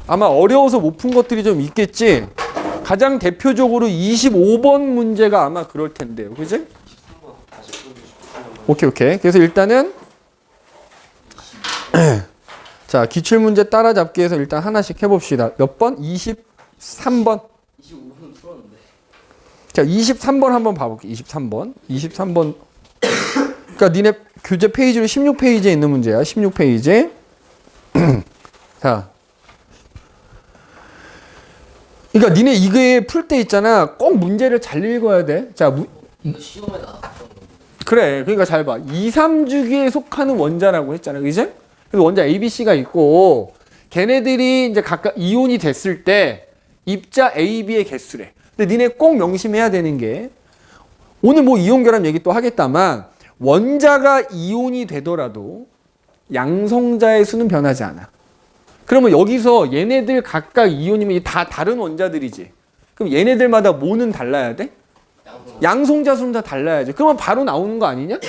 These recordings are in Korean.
아마 어려워서 못 푼 것들이 좀 있겠지. 가장 대표적으로 25번 문제가 아마 그럴 텐데요. 그지? 오케이. 그래서 일단은 자, 기출문제 따라잡기 해서 일단 하나씩 해봅시다. 몇 번? 23번. 25분 풀었는데. 자, 23번 한번 봐볼게. 23번. 그러니까 니네 교재 페이지로 16페이지에 있는 문제야. 16페이지. 자. 그러니까 니네 이게 풀 때 있잖아. 꼭 문제를 잘 읽어야 돼. 자, 이거 시험에 나왔던 건데. 그래. 그러니까 잘 봐. 2, 3주기에 속하는 원자라고 했잖아. 그지? 그래서 원자 A, B, C가 있고 걔네들이 이제 각각 이온이 됐을 때 입자 A, B의 개수래. 근데 니네 꼭 명심해야 되는 게 오늘 뭐 이온 결합 얘기 또 하겠다만 원자가 이온이 되더라도 양성자의 수는 변하지 않아. 그러면 여기서 얘네들 각각 이온이면 다 다른 원자들이지. 그럼 얘네들마다 뭐는 달라야 돼? 양성자 수는 다 달라야지. 그러면 바로 나오는 거 아니냐?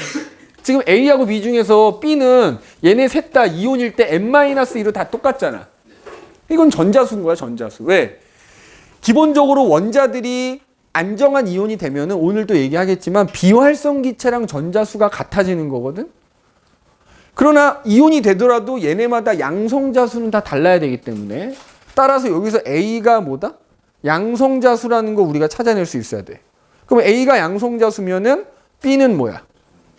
지금 A하고 B 중에서 B는 얘네 셋 다 이온일 때 N-2로 다 똑같잖아. 이건 전자수인 거야, 전자수. 왜? 기본적으로 원자들이 안정한 이온이 되면은 오늘 또 얘기하겠지만 비활성 기체랑 전자수가 같아지는 거거든. 그러나 이온이 되더라도 얘네마다 양성자 수는 다 달라야 되기 때문에 따라서 여기서 A가 뭐다? 양성자 수라는 거 우리가 찾아낼 수 있어야 돼. 그럼 A가 양성자 수면은 B는 뭐야?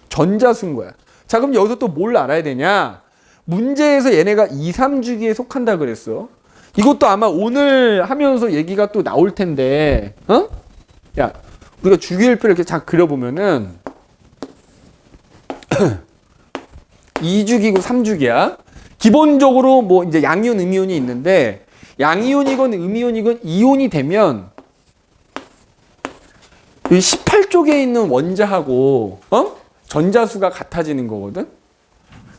전자수인 거야. 자, 그럼 여기서 또 뭘 알아야 되냐? 문제에서 얘네가 2, 3주기에 속한다 그랬어. 이것도 아마 오늘 하면서 얘기가 또 나올 텐데, 어? 야, 우리가 주기율표를 이렇게 잘 그려보면은 2주기고 3주기야. 기본적으로 뭐 이제 양이온, 음이온이 있는데 양이온이건 음이온이건 이온이 되면 18쪽에 있는 원자하고 전자수가 같아지는 거거든.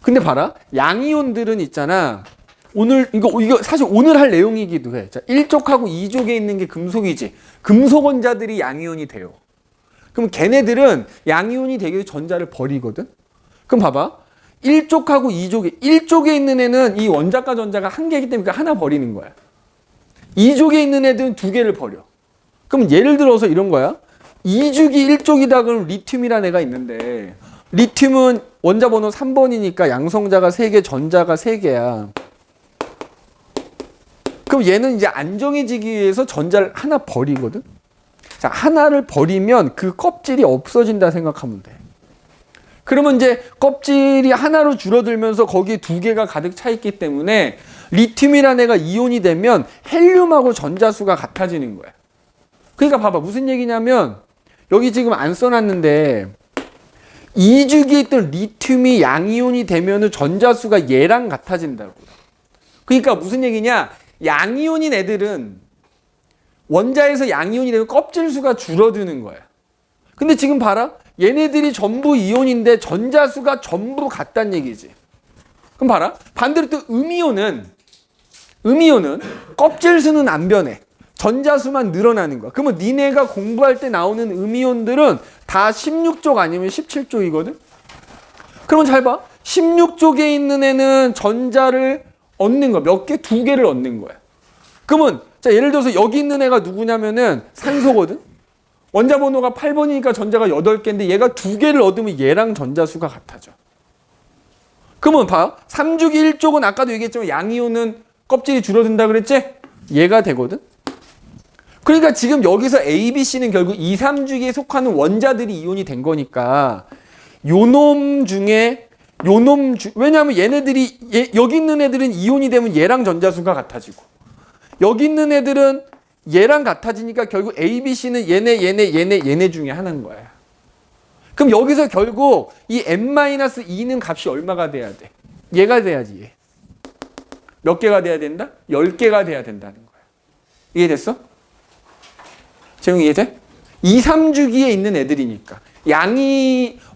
근데 봐라. 양이온들은 있잖아. 오늘 이거 사실 오늘 할 내용이기도 해. 자, 1쪽하고 2쪽에 있는 게 금속이지. 금속 원자들이 양이온이 돼요. 그럼 걔네들은 양이온이 되기 위해 전자를 버리거든. 그럼 봐봐. 1쪽하고 2쪽에 1쪽에 있는 애는 이 원자과 전자가 한 개이기 때문에 하나 버리는 거야. 2쪽에 있는 애들은 두 개를 버려. 그럼 예를 들어서 이런 거야. 2주기 1쪽이다 그러면 리튬이라는 애가 있는데 리튬은 원자 번호 3번이니까 양성자가 3개, 전자가 3개야. 그럼 얘는 이제 안정해지기 위해서 전자를 하나 버리거든. 자, 하나를 버리면 그 껍질이 없어진다 생각하면 돼. 그러면 이제 껍질이 하나로 줄어들면서 거기에 두 개가 가득 차 있기 때문에 리튬이라는 애가 이온이 되면 헬륨하고 전자수가 같아지는 거야. 그러니까 봐봐. 무슨 얘기냐면 여기 지금 안 써놨는데 2주기에 있던 리튬이 양이온이 되면 전자수가 얘랑 같아진다고. 그러니까 무슨 얘기냐? 양이온인 애들은 원자에서 양이온이 되면 껍질 수가 줄어드는 거야. 근데 지금 봐라. 얘네들이 전부 이온인데 전자수가 전부 같다는 얘기지. 그럼 봐라. 반대로 또 음이온은 껍질 수는 안 변해. 전자수만 늘어나는 거야. 그러면 니네가 공부할 때 나오는 음이온들은 다 16쪽 아니면 17쪽이거든. 그러면 잘 봐. 16쪽에 있는 애는 전자를 얻는 거야. 몇 개? 두 개를 얻는 거야. 그러면 자, 예를 들어서 여기 있는 애가 누구냐면은 산소거든. 원자 번호가 8번이니까 전자가 8개인데 얘가 두 개를 얻으면 얘랑 전자수가 같아져. 그러면 봐. 3주기 1쪽은 아까도 얘기했지만 양이온은 껍질이 줄어든다 그랬지? 얘가 되거든. 그러니까 지금 여기서 A, B, C는 결국 2, 3주기에 속하는 원자들이 이온이 된 거니까 왜냐하면 얘네들이 여기 있는 애들은 이온이 되면 얘랑 전자수가 같아지고 여기 있는 애들은 얘랑 같아지니까 결국 A, B, C는 얘네 중에 하나인 거야. 그럼 여기서 결국 이 N-2는 값이 얼마가 돼야 돼? 얘가 돼야지. 얘. 몇 개가 돼야 된다? 10개가 돼야 된다는 거야. 이해됐어? 재용 이해돼? 2, 3주기에 있는 애들이니까.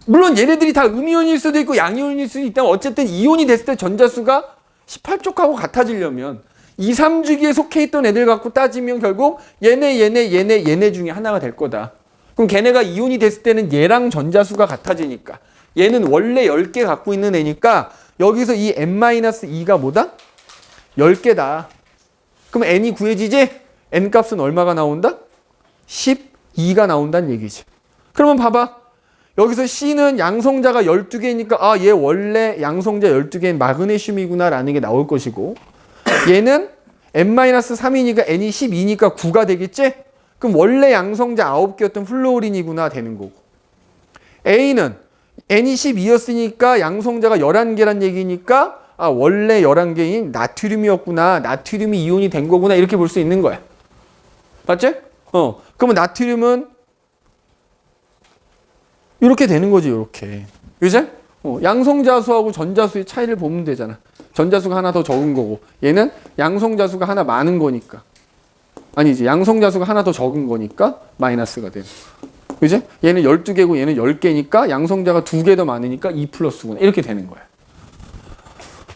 물론 얘네들이 다 음이온일 수도 있고 양이온일 수도 있다면 어쨌든 이온이 됐을 때 전자수가 18쪽하고 같아지려면 2, 3주기에 속해 있던 애들 갖고 따지면 결국 얘네 중에 하나가 될 거다. 그럼 걔네가 이온이 됐을 때는 얘랑 전자수가 같아지니까 얘는 원래 10개 갖고 있는 애니까 여기서 이 N-2가 뭐다? 10개다. 그럼 n이 구해지지? n 값은 얼마가 나온다? 12가 나온다는 얘기지. 그러면 봐봐. 여기서 C는 양성자가 12개니까 아, 얘 원래 양성자 12개인 마그네슘이구나 라는 게 나올 것이고, 얘는 n-3이니까 n이 12니까 9가 되겠지? 그럼 원래 양성자 9개였던 플루오린이구나 되는 거고, A는 n이 12였으니까 양성자가 11개란 얘기니까 아, 원래 11개인 나트륨이었구나, 나트륨이 이온이 된 거구나 이렇게 볼 수 있는 거야. 맞지? 그러면 나트륨은 이렇게 되는 거지, 이렇게. 그지? 양성자수하고 전자수의 차이를 보면 되잖아. 전자수가 하나 더 적은 거고, 얘는 양성자수가 하나 많은 거니까. 아니지, 양성자수가 하나 더 적은 거니까 마이너스가 되는. 그지? 얘는 12개고 얘는 10개니까 양성자가 2개 더 많으니까 2 플러스구나. 이렇게 되는 거야.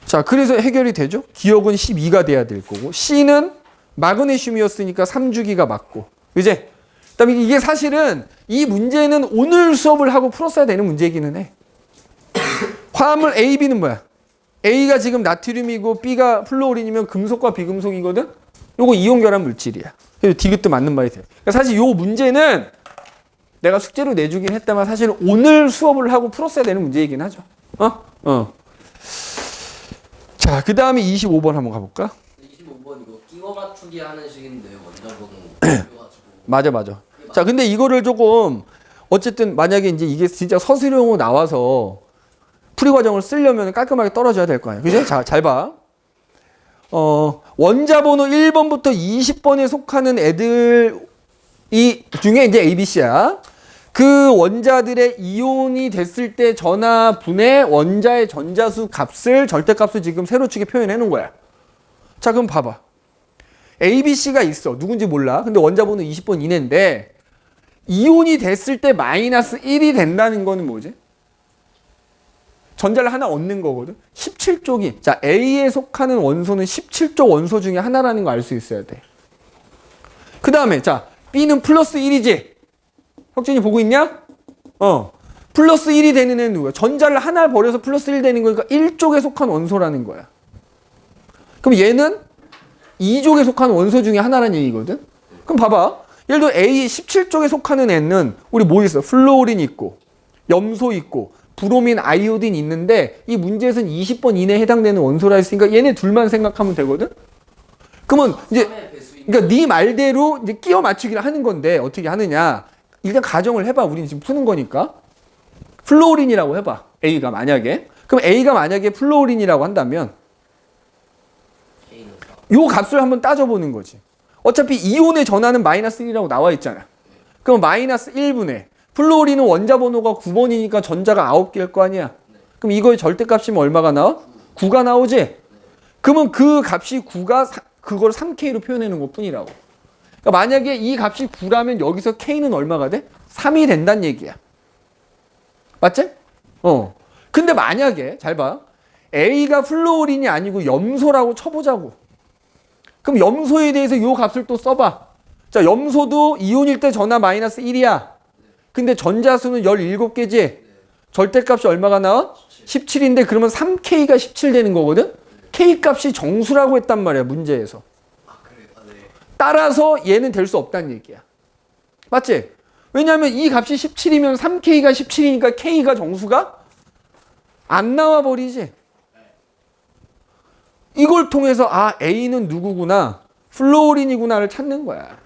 자, 그래서 해결이 되죠? 기억은 12가 돼야 될 거고, C는 마그네슘이었으니까 3주기가 맞고. 그지? 그다음에 이게 사실은 이 문제는 오늘 수업을 하고 풀었어야 되는 문제이기는 해. 화합물 A, B는 뭐야? A가 지금 나트륨이고 B가 플루오린이면 금속과 비금속이거든? 요거 이온 결합 물질이야. 그래서 디귿도 맞는 말이 돼. 그러니까 사실 요 문제는 내가 숙제로 내주긴 했다만 사실은 오늘 수업을 하고 풀었어야 되는 문제이긴 하죠. 자, 그 다음에 25번 한번 가볼까? 25번 이거 끼워 맞추기 하는 식인데 원자번호 가지고. 맞아. 자, 근데 이거를 조금 어쨌든 만약에 이제 이게 진짜 서술형으로 나와서 풀이 과정을 쓰려면 깔끔하게 떨어져야 될 거 아니야. 그지? 자, 잘 봐. 원자번호 1번부터 20번에 속하는 애들 이 중에 이제 A, B, C야. 그 원자들의 이온이 됐을 때 전하 분의 원자의 전자수 값을 절대값을 지금 세로축에 표현해 놓은 거야. 자, 그럼 봐봐. A, B, C가 있어. 누군지 몰라. 근데 원자번호 20번 이내인데 이온이 됐을 때 마이너스 1이 된다는 거는 뭐지? 전자를 하나 얻는 거거든. 17쪽이. 자, A에 속하는 원소는 17쪽 원소 중에 하나라는 거 알 수 있어야 돼. 그 다음에 자, B는 플러스 1이지. 혁진이 보고 있냐? 플러스 1이 되는 애는 누구야? 전자를 하나 버려서 플러스 1 되는 거니까 1쪽에 속한 원소라는 거야. 그럼 얘는 2쪽에 속한 원소 중에 하나라는 얘기거든? 그럼 봐봐. 예를 들어 A 17쪽에 속하는 애는 우리 뭐 있어? 플루오린 있고, 염소 있고, 브로민, 아이오딘 있는데 이 문제에서는 20번 이내에 해당되는 원소라 했으니까 얘네 둘만 생각하면 되거든? 그러면 이제 그러니까 네 말대로 이제 끼워 맞추기를 하는 건데 어떻게 하느냐? 일단 가정을 해봐. 우리는 지금 푸는 거니까. 플루오린이라고 해봐. A가 만약에. 그럼 A가 만약에 플루오린이라고 한다면 요 값을 한번 따져보는 거지. 어차피 이온의 전하는 마이너스 1이라고 나와 있잖아. 그럼 마이너스 1분의 플루오린은 원자 번호가 9번이니까 전자가 9개일 거 아니야. 그럼 이거의 절대값이면 얼마가 나와? 9가 나오지? 그러면 그 값이 9가 그걸 3K로 표현하는 것 뿐이라고. 그러니까 만약에 이 값이 9라면 여기서 K는 얼마가 돼? 3이 된다는 얘기야. 맞지? 근데 만약에 잘 봐. A가 플루오린이 아니고 염소라고 쳐보자고. 그럼 염소에 대해서 요 값을 또 써봐. 자, 염소도 이온일 때 전하 마이너스 1이야. 근데 전자수는 17개지? 절대값이 얼마가 나와? 17인데 그러면 3K가 17 되는 거거든? K 값이 정수라고 했단 말이야, 문제에서. 따라서 얘는 될 수 없다는 얘기야. 맞지? 왜냐하면 이 값이 17이면 3K가 17이니까 K가 정수가 안 나와 버리지. 이걸 통해서 아, A는 누구구나, 플루오린이구나를 찾는 거야.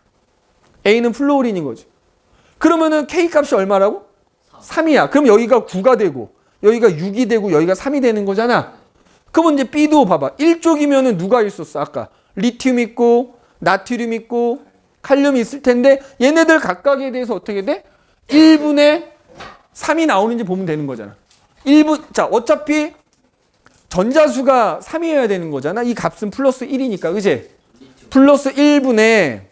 A는 플루오린인 거지. 그러면은 K 값이 얼마라고? 3이야. 그럼 여기가 9가 되고 여기가 6이 되고 여기가 3이 되는 거잖아. 그러면 이제 B도 봐봐. 1쪽이면은 누가 있었어? 아까 리튬 있고 나트륨 있고 칼륨이 있을 텐데 얘네들 각각에 대해서 어떻게 돼? 1분의 3이 나오는지 보면 되는 거잖아. 1분, 자, 어차피 전자수가 3이어야 되는 거잖아. 이 값은 플러스 1이니까, 그치? 플러스 1분의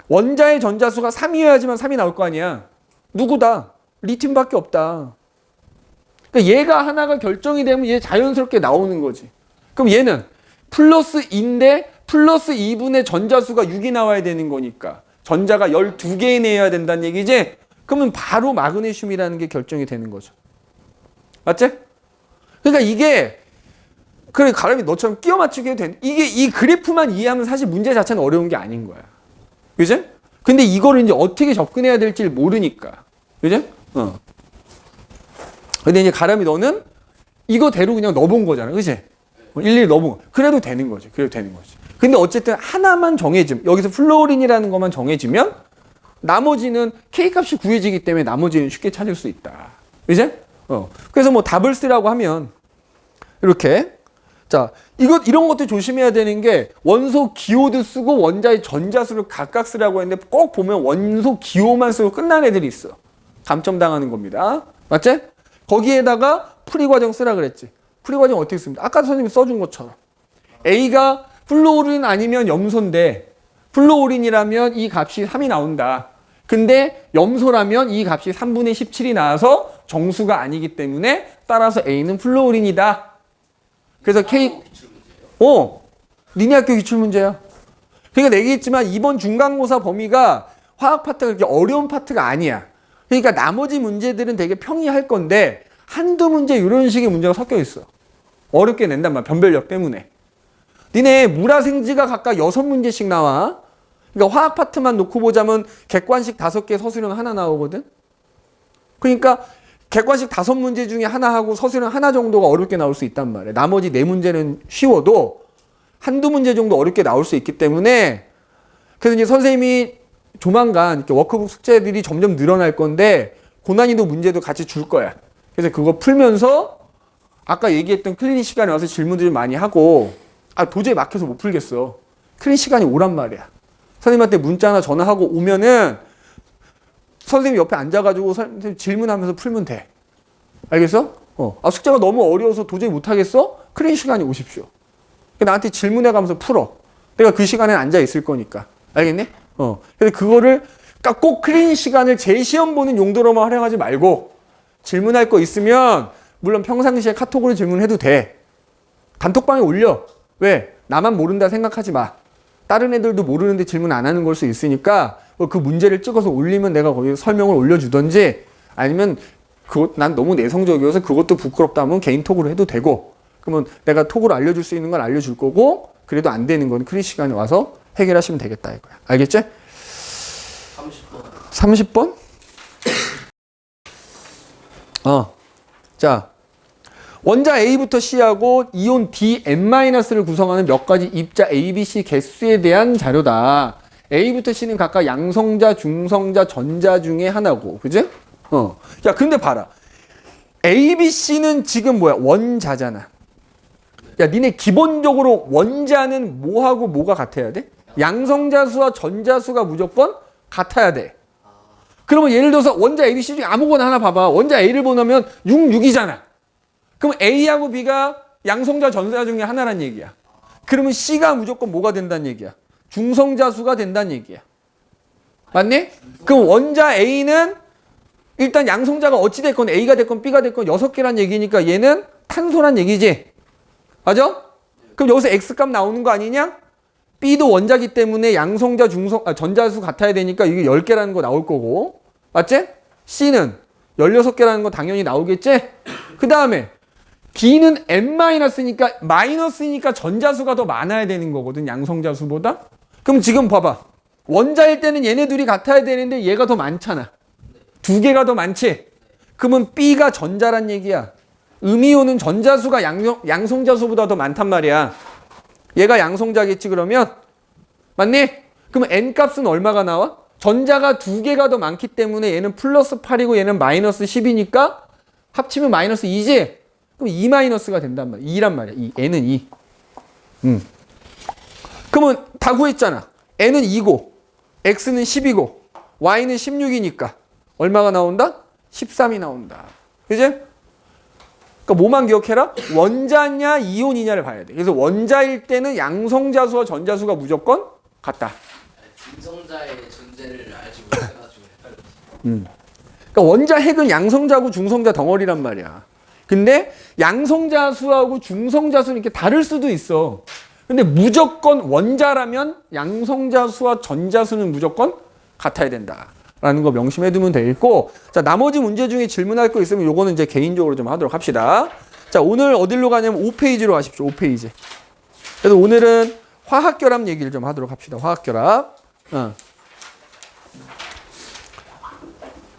원자의 전자수가 3이어야지만 3이 나올 거 아니야. 누구다? 리튬밖에 없다. 그러니까 얘가 하나가 결정이 되면 얘 자연스럽게 나오는 거지. 그럼 얘는 플러스 2인데 플러스 2분의 전자수가 6이 나와야 되는 거니까 전자가 12개 내야 된다는 얘기지? 그러면 바로 마그네슘이라는 게 결정이 되는 거죠. 맞지? 그러니까 이게 그래 가람이 너처럼 끼워 맞추게 해도 돼. 이게 이 그래프만 이해하면 사실 문제 자체는 어려운 게 아닌 거야. 그지? 근데 이거를 이제 어떻게 접근해야 될지 모르니까. 그지? 근데 이제 가람이 너는 이거대로 그냥 넣어본 거잖아. 그지? 일일이 넣어본 거. 그래도 되는 거지. 그래도 되는 거지. 근데 어쨌든 하나만 정해지면, 여기서 플로어린이라는 것만 정해지면 나머지는 K값이 구해지기 때문에 나머지는 쉽게 찾을 수 있다. 그지? 그래서 뭐 답을 쓰라고 하면 이렇게. 자, 이런 것도 조심해야 되는 게 원소 기호도 쓰고 원자의 전자수를 각각 쓰라고 했는데 꼭 보면 원소 기호만 쓰고 끝난 애들이 있어. 감점당하는 겁니다. 맞지? 거기에다가 풀이 과정 쓰라 그랬지. 풀이 과정 어떻게 씁니까? 아까 선생님이 써준 것처럼. A가 플로어린 아니면 염소인데 플로어린이라면 이 값이 3이 나온다. 근데 염소라면 이 값이 3분의 17이 나와서 정수가 아니기 때문에 따라서 A는 플로어린이다. 그래서 K, 리니어학교 기출문제야. 그러니까 얘기했지만 이번 중간고사 범위가 화학 파트가 그렇게 어려운 파트가 아니야. 그러니까 나머지 문제들은 되게 평이할 건데 한두 문제 이런 식의 문제가 섞여 있어. 어렵게 낸단 말이야. 변별력 때문에. 니네 물화생지가 각각 6문제씩 나와. 그러니까 화학 파트만 놓고 보자면 객관식 5개, 서술형 하나 나오거든. 그러니까 객관식 5문제 중에 하나 하고 서술형 하나 정도가 어렵게 나올 수 있단 말이에요. 나머지 4문제는 쉬워도 한두 문제 정도 어렵게 나올 수 있기 때문에 그래서 이제 선생님이 조만간 이렇게 워크북 숙제들이 점점 늘어날 건데 고난이도 문제도 같이 줄 거야. 그래서 그거 풀면서 아까 얘기했던 클리닉 시간에 와서 질문들 많이 하고 도저히 막혀서 못 풀겠어. 클리닉 시간이 오란 말이야. 선생님한테 문자나 전화하고 오면은 선생님 옆에 앉아가지고 선생님 질문하면서 풀면 돼. 알겠어? 숙제가 너무 어려워서 도저히 못하겠어? 클리닉 시간에 오십시오. 나한테 질문해가면서 풀어. 내가 그 시간에 앉아 있을 거니까. 알겠니? 그래서 그거를 꼭 클리닉 시간을 제 시험 보는 용도로만 활용하지 말고 질문할 거 있으면 물론 평상시에 카톡으로 질문해도 돼. 단톡방에 올려. 왜? 나만 모른다 생각하지 마. 다른 애들도 모르는데 질문 안 하는 걸 수 있으니까 그 문제를 찍어서 올리면 내가 거기에 설명을 올려주던지 아니면 난 너무 내성적이어서 그것도 부끄럽다 하면 개인 톡으로 해도 되고 그러면 내가 톡으로 알려줄 수 있는 건 알려줄 거고 그래도 안 되는 건 클리닉 시간에 와서 해결하시면 되겠다 이거야. 알겠지? 30번? 자, 원자 A부터 C하고 이온 Dn-를 구성하는 몇 가지 입자 A, B, C 개수에 대한 자료다. A부터 C는 각각 양성자, 중성자, 전자 중에 하나고, 그지? 야, 근데 봐라. A, B, C는 지금 뭐야? 원자잖아. 야, 니네 기본적으로 원자는 뭐하고 뭐가 같아야 돼? 양성자수와 전자수가 무조건 같아야 돼. 그러면 예를 들어서 원자 A, B, C 중에 아무거나 하나 봐봐. 원자 A를 보면 6, 6이잖아. 그럼 A하고 B가 양성자, 전자 중에 하나란 얘기야. 그러면 C가 무조건 뭐가 된다는 얘기야? 중성자수가 된다는 얘기야. 맞니? 그럼 원자 A는 일단 양성자가 어찌 됐건 A가 됐건 B가 됐건 6개란 얘기니까 얘는 탄소란 얘기지. 맞아? 그럼 여기서 X값 나오는 거 아니냐? B도 원자기 때문에 양성자, 전자수 같아야 되니까 이게 10개라는 거 나올 거고. 맞지? C는 16개라는 거 당연히 나오겠지? 그 다음에 D는 N-니까 마이너스니까 전자수가 더 많아야 되는 거거든. 양성자수보다. 그럼 지금 봐봐. 원자일 때는 얘네 둘이 같아야 되는데 얘가 더 많잖아. 2개가 더 많지? 그러면 B가 전자란 얘기야. 음이온은 전자수가 양성자수보다 더 많단 말이야. 얘가 양성자겠지 그러면? 맞니? 그러면 N값은 얼마가 나와? 전자가 2개가 더 많기 때문에 얘는 플러스 8이고 얘는 마이너스 10이니까 합치면 마이너스 2지? 그럼 2 마이너스가 된단 말이야. 2란 말이야. N은 2. 그러면 다 구했잖아. N은 2고 X는 10이고 Y는 16이니까 얼마가 나온다? 13이 나온다. 그지? 그러니까 뭐만 기억해라? 원자냐 이온이냐를 봐야 돼. 그래서 원자일 때는 양성자수와 전자수가 무조건 같다. 중성자의 존재를 알지 못해가지고 그러니까 원자 핵은 양성자고 중성자 덩어리란 말이야. 근데 양성자수하고 중성자수는 이렇게 다를 수도 있어. 근데 무조건 원자라면 양성자수와 전자수는 무조건 같아야 된다. 라는 거 명심해 두면 되겠고, 자, 나머지 문제 중에 질문할 거 있으면 요거는 이제 개인적으로 좀 하도록 합시다. 자, 오늘 어디로 가냐면 5페이지로 가십시오. 5페이지. 그래서 오늘은 화학결합 얘기를 좀 하도록 합시다. 화학결합.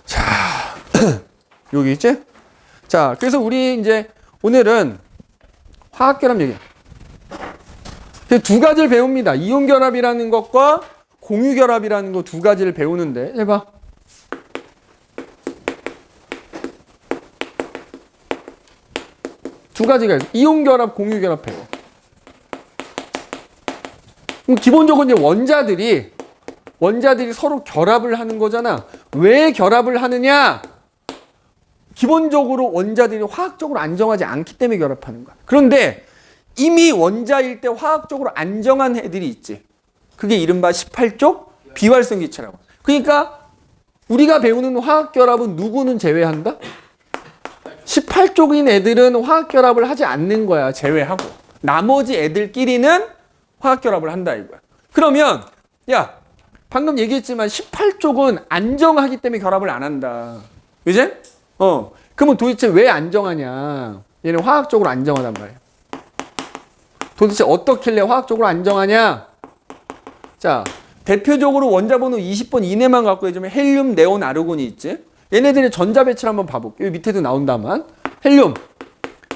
자, 여기 있지? 자, 그래서 우리 이제 오늘은 화학결합 얘기. 두 가지를 배웁니다. 이온결합이라는 것과 공유결합이라는 거 두 가지를 배우는데, 해봐. 두 가지가 있어. 이온결합, 공유결합 배워. 그럼 기본적으로 이제 원자들이 서로 결합을 하는 거잖아. 왜 결합을 하느냐? 기본적으로 원자들이 화학적으로 안정하지 않기 때문에 결합하는 거야. 그런데 이미 원자일 때 화학적으로 안정한 애들이 있지. 그게 이른바 18족 비활성 기체라고. 그러니까 우리가 배우는 화학결합은 누구는 제외한다? 18쪽인 애들은 화학결합을 하지 않는 거야. 제외하고. 나머지 애들끼리는 화학결합을 한다 이거야. 그러면 야, 방금 얘기했지만 18쪽은 안정하기 때문에 결합을 안 한다. 그지? 그러면 도대체 왜 안정하냐? 얘는 화학적으로 안정하단 말이야. 도대체 어떻길래 화학적으로 안정하냐? 자, 대표적으로 원자번호 20번 이내만 갖고 해주면 헬륨, 네온, 아르곤이 있지? 얘네들의 전자 배치를 한번 봐볼게요. 여기 밑에도 나온다만. 헬륨.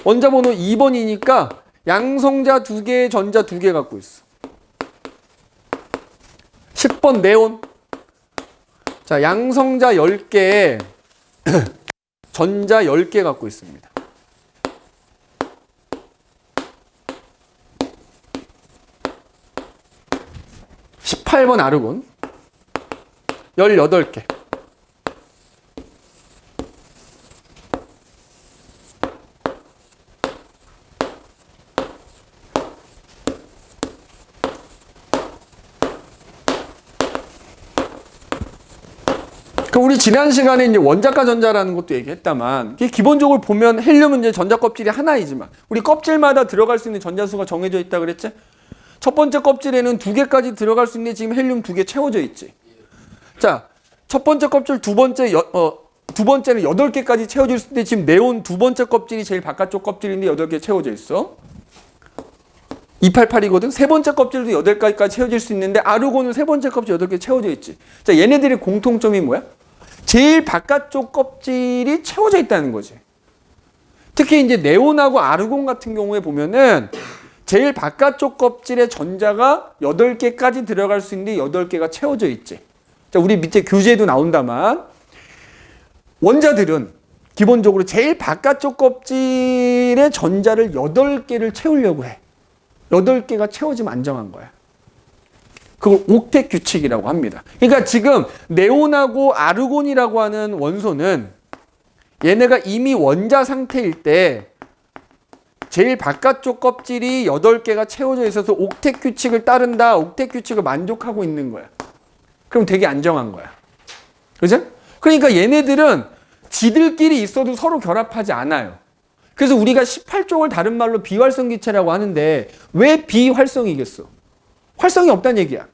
원자번호 2번이니까 양성자 2개, 전자 2개 갖고 있어. 10번 네온. 자, 양성자 10개, 전자 10개 갖고 있습니다. 18번 아르곤 18개. 우리 지난 시간에 이제 원자과 전자라는 것도 얘기했다만, 기본적으로 보면 헬륨은 이제 전자 껍질이 하나이지만 우리 껍질마다 들어갈 수 있는 전자수가 정해져 있다 그랬지? 첫 번째 껍질에는 2개까지 들어갈 수 있는데 지금 헬륨 2개 채워져 있지. 자, 첫 번째 껍질 두 번째는 8개까지 채워져 있을 때 지금 네온 두 번째 껍질이 제일 바깥쪽 껍질인데 8개 채워져 있어. 288이거든. 세 번째 껍질도 8개까지 채워질 수 있는데 아르곤은 세 번째 껍질 8개 채워져 있지. 자, 얘네들의 공통점이 뭐야? 제일 바깥쪽 껍질이 채워져 있다는 거지. 특히 이제 네온하고 아르곤 같은 경우에 보면은 제일 바깥쪽 껍질에 전자가 8개까지 들어갈 수 있는데 8개가 채워져 있지. 자, 우리 밑에 교재에도 나온다만 원자들은 기본적으로 제일 바깥쪽 껍질에 전자를 8개를 채우려고 해. 8개가 채워지면 안정한 거야. 그걸 옥텟 규칙이라고 합니다. 그러니까 지금 네온하고 아르곤이라고 하는 원소는 얘네가 이미 원자 상태일 때 제일 바깥쪽 껍질이 8개가 채워져 있어서 옥텟 규칙을 따른다. 옥텟 규칙을 만족하고 있는 거야. 그럼 되게 안정한 거야. 그죠? 그러니까 얘네들은 지들끼리 있어도 서로 결합하지 않아요. 그래서 우리가 18쪽을 다른 말로 비활성 기체라고 하는데 왜 비활성이겠어? 활성이 없다는 얘기야.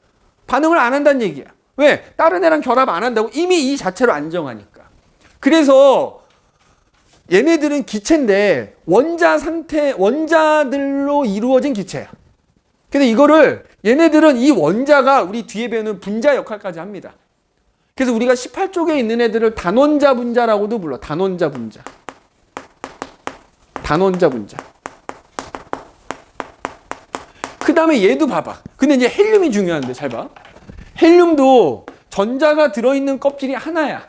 반응을 안 한다는 얘기야. 왜? 다른 애랑 결합 안 한다고? 이미 이 자체로 안정하니까. 그래서 얘네들은 기체인데 원자 상태, 원자들로 이루어진 기체야. 근데 이거를 얘네들은 이 원자가 우리 뒤에 배우는 분자 역할까지 합니다. 그래서 우리가 18쪽에 있는 애들을 단원자 분자라고도 불러. 단원자 분자. 단원자 분자. 그 다음에 얘도 봐봐. 근데 이제 헬륨이 중요한데 잘 봐. 헬륨도 전자가 들어있는 껍질이 하나야.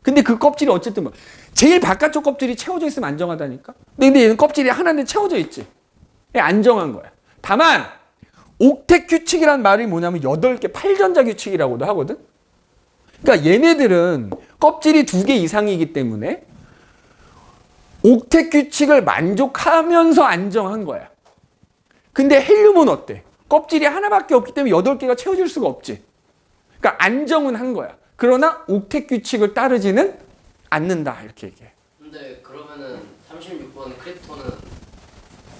근데 그 껍질이 어쨌든 뭐 제일 바깥쪽 껍질이 채워져 있으면 안정하다니까. 근데 얘는 껍질이 하나인데 채워져 있지. 안정한 거야. 다만 옥텟 규칙이란 말이 뭐냐면 8개 8전자 규칙이라고도 하거든. 그러니까 얘네들은 껍질이 2개 이상이기 때문에 옥텟 규칙을 만족하면서 안정한 거야. 근데 헬륨은 어때? 껍질이 하나밖에 없기 때문에 8개가 채워질 수가 없지. 그러니까 안정은 한 거야. 그러나 옥텟 규칙을 따르지는 않는다. 이렇게 얘기해. 근데 그러면은 36번 크립톤은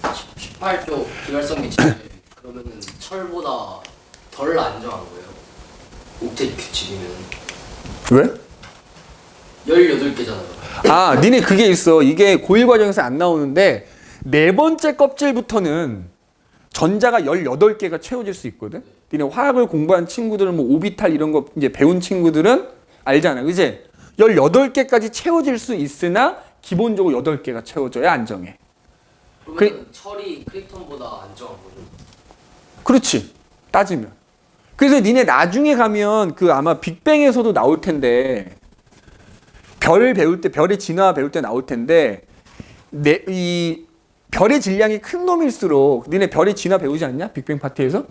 18쪽 비활성 기체 그러면은 철보다 덜 안정한 거예요. 옥텟 규칙이면. 왜? 18개잖아요. 아, 니네 그게 있어. 이게 고1 과정에서 안 나오는데 네 번째 껍질부터는 전자가 18개가 채워질 수 있거든. 니네 화학을 공부한 친구들은 뭐 오비탈 이런 거 이제 배운 친구들은 알잖아. 그지? 18개까지 채워질 수 있으나 기본적으로 8개가 채워져야 안정해. 그러면 철이 크립톤보다 안정한 거죠? 그렇지. 따지면. 그래서 니네 나중에 가면 그 아마 빅뱅에서도 나올 텐데 별 배울 때 별의 진화 배울 때 나올 텐데 이 별의 질량이 큰 놈일수록 니네 별의 진화 배우지 않냐? 빅뱅 파티에서?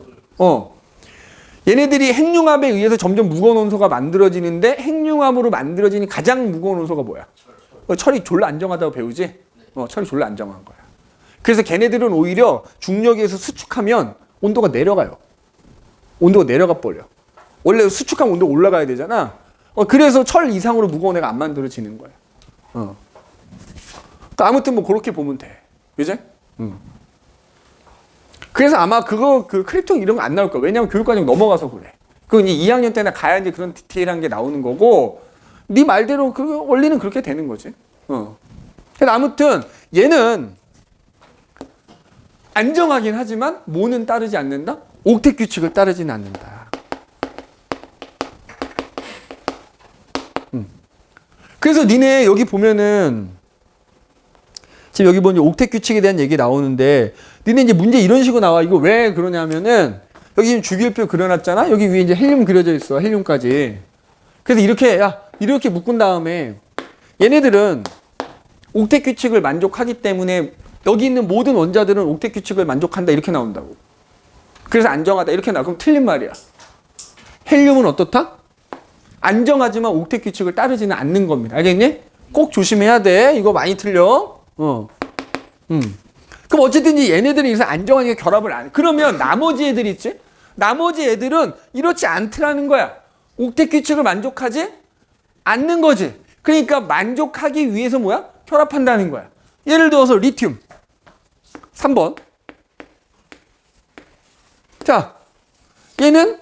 얘네들이 핵융합에 의해서 점점 무거운 원소가 만들어지는데 핵융합으로 만들어지는 가장 무거운 원소가 뭐야? 철이 졸라 안정하다고 배우지? 철이 졸라 안정한 거야. 그래서 걔네들은 오히려 중력에서 수축하면 온도가 내려가요. 온도가 내려가 버려. 원래 수축하면 온도가 올라가야 되잖아. 그래서 철 이상으로 무거운 애가 안 만들어지는 거야. 그러니까 아무튼 뭐 그렇게 보면 돼. 그지? 그래서 아마 그 크립톤 이런 거 안 나올 거야. 왜냐면 교육과정 넘어가서 그래. 그건 이제 2학년 때나 가야 이제 그런 디테일한 게 나오는 거고, 네 말대로 그 원리는 그렇게 되는 거지. 그래서 아무튼 얘는 안정하긴 하지만 뭐는 따르지 않는다? 옥텟 규칙을 따르지는 않는다. 그래서 니네 여기 보면은 지금 여기 보니 옥텟 규칙에 대한 얘기 나오는데 니네 이제 문제 이런 식으로 나와. 이거 왜 그러냐면은 여기 지금 주기율표 그려놨잖아. 여기 위에 이제 헬륨 그려져 있어. 헬륨까지. 그래서 이렇게 묶은 다음에 얘네들은 옥텟 규칙을 만족하기 때문에 여기 있는 모든 원자들은 옥텟 규칙을 만족한다 이렇게 나온다고. 그래서 안정하다 이렇게 나와. 그럼 틀린 말이야. 헬륨은 어떻다? 안정하지만 옥텟 규칙을 따르지는 않는 겁니다. 알겠니? 꼭 조심해야 돼. 이거 많이 틀려. 그럼 어쨌든지 얘네들이 여기서 안정하게 결합을 안 해. 그러면 나머지 애들 있지? 나머지 애들은 이렇지 않더라는 거야. 옥텟 규칙을 만족하지 않는 거지. 그러니까 만족하기 위해서 뭐야? 결합한다는 거야. 예를 들어서 리튬 3번. 자, 얘는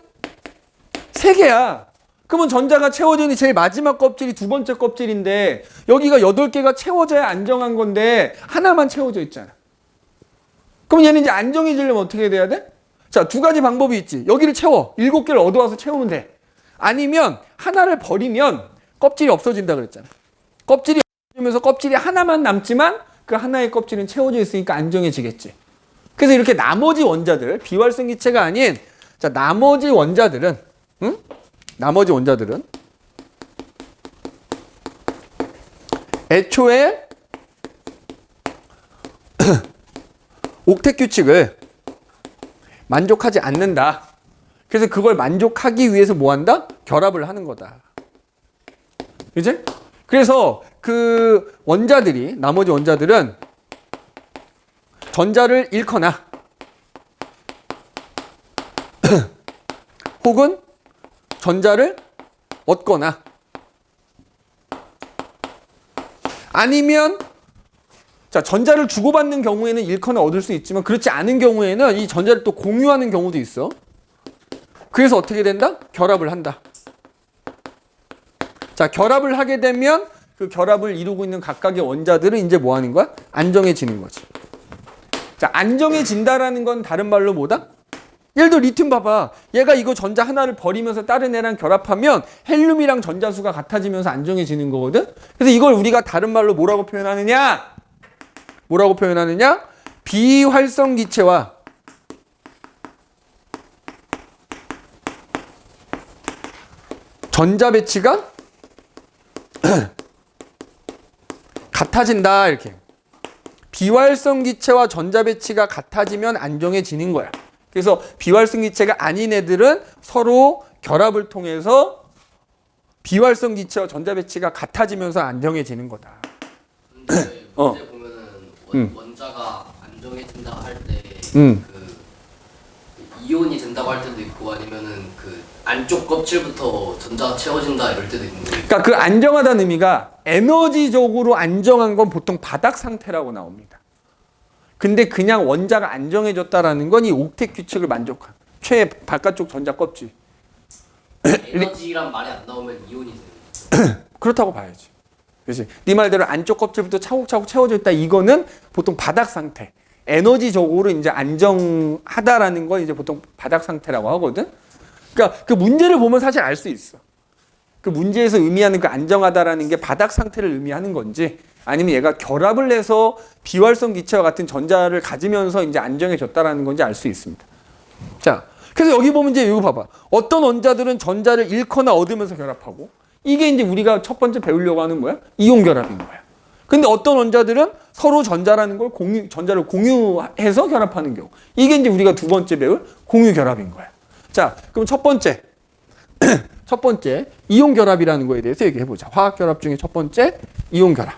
3개야. 그러면 전자가 채워지는 제일 마지막 껍질이 두 번째 껍질인데 여기가 8개가 채워져야 안정한 건데 하나만 채워져 있잖아. 그럼 얘는 이제 안정해지려면 어떻게 돼야 돼? 자, 두 가지 방법이 있지. 여기를 채워. 7개를 얻어와서 채우면 돼. 아니면 하나를 버리면 껍질이 없어진다 그랬잖아. 껍질이 없어지면서 껍질이 하나만 남지만 그 하나의 껍질은 채워져 있으니까 안정해지겠지. 그래서 이렇게 나머지 원자들, 비활성 기체가 아닌 자, 나머지 원자들은 애초에 옥텟 규칙을 만족하지 않는다. 그래서 그걸 만족하기 위해서 뭐 한다? 결합을 하는 거다. 그지? 그래서 그 원자들이, 나머지 원자들은 전자를 잃거나 혹은 전자를 얻거나 아니면 자, 전자를 주고받는 경우에는 잃거나 얻을 수 있지만 그렇지 않은 경우에는 이 전자를 또 공유하는 경우도 있어. 그래서 어떻게 된다? 결합을 한다. 자, 결합을 하게 되면 그 결합을 이루고 있는 각각의 원자들은 이제 뭐 하는 거야? 안정해지는 거지. 자, 안정해진다라는 건 다른 말로 뭐다? 예를 들어 리튬 봐봐. 얘가 이거 전자 하나를 버리면서 다른 애랑 결합하면 헬륨이랑 전자수가 같아지면서 안정해지는 거거든. 그래서 이걸 우리가 다른 말로 뭐라고 표현하느냐? 비활성 기체와 전자 배치가 같아진다 이렇게. 비활성 기체와 전자 배치가 같아지면 안정해지는 거야. 그래서 비활성 기체가 아닌 애들은 서로 결합을 통해서 비활성 기체와 전자 배치가 같아지면서 안정해지는 거다. 근데 문제 보면은 원자가 안정해진다 할 때 그 이온이 된다고 할 때도 있고 아니면은 그 안쪽 껍질부터 전자가 채워진다 이럴 때도 있는데. 그러니까 그 안정하다는 의미가 에너지적으로 안정한 건 보통 바닥 상태라고 나옵니다. 근데 그냥 원자가 안정해졌다라는 건 이 옥텟 규칙을 만족한 최 바깥쪽 전자 껍질. 에너지란 말이 안 나오면 이온이 되는. 그렇다고 봐야지. 그렇지? 네 말대로 안쪽 껍질부터 차곡차곡 채워져 있다. 이거는 보통 바닥 상태. 에너지적으로 이제 안정하다라는 거 이제 보통 바닥 상태라고 하거든. 그러니까 그 문제를 보면 사실 알 수 있어. 그 문제에서 의미하는 그 안정하다라는 게 바닥 상태를 의미하는 건지 아니면 얘가 결합을 해서 비활성 기체와 같은 전자를 가지면서 이제 안정해졌다라는 건지 알 수 있습니다. 자, 그래서 여기 보면 이제 이거 봐봐. 어떤 원자들은 전자를 잃거나 얻으면서 결합하고 이게 이제 우리가 첫 번째 배우려고 하는 뭐야? 이온 결합인 거야. 근데 어떤 원자들은 서로 전자라는 걸 전자를 공유해서 결합하는 경우. 이게 이제 우리가 두 번째 배울 공유 결합인 거야. 자, 그럼 첫 번째 이온 결합이라는 거에 대해서 얘기해 보자. 화학 결합 중에 첫 번째 이온 결합.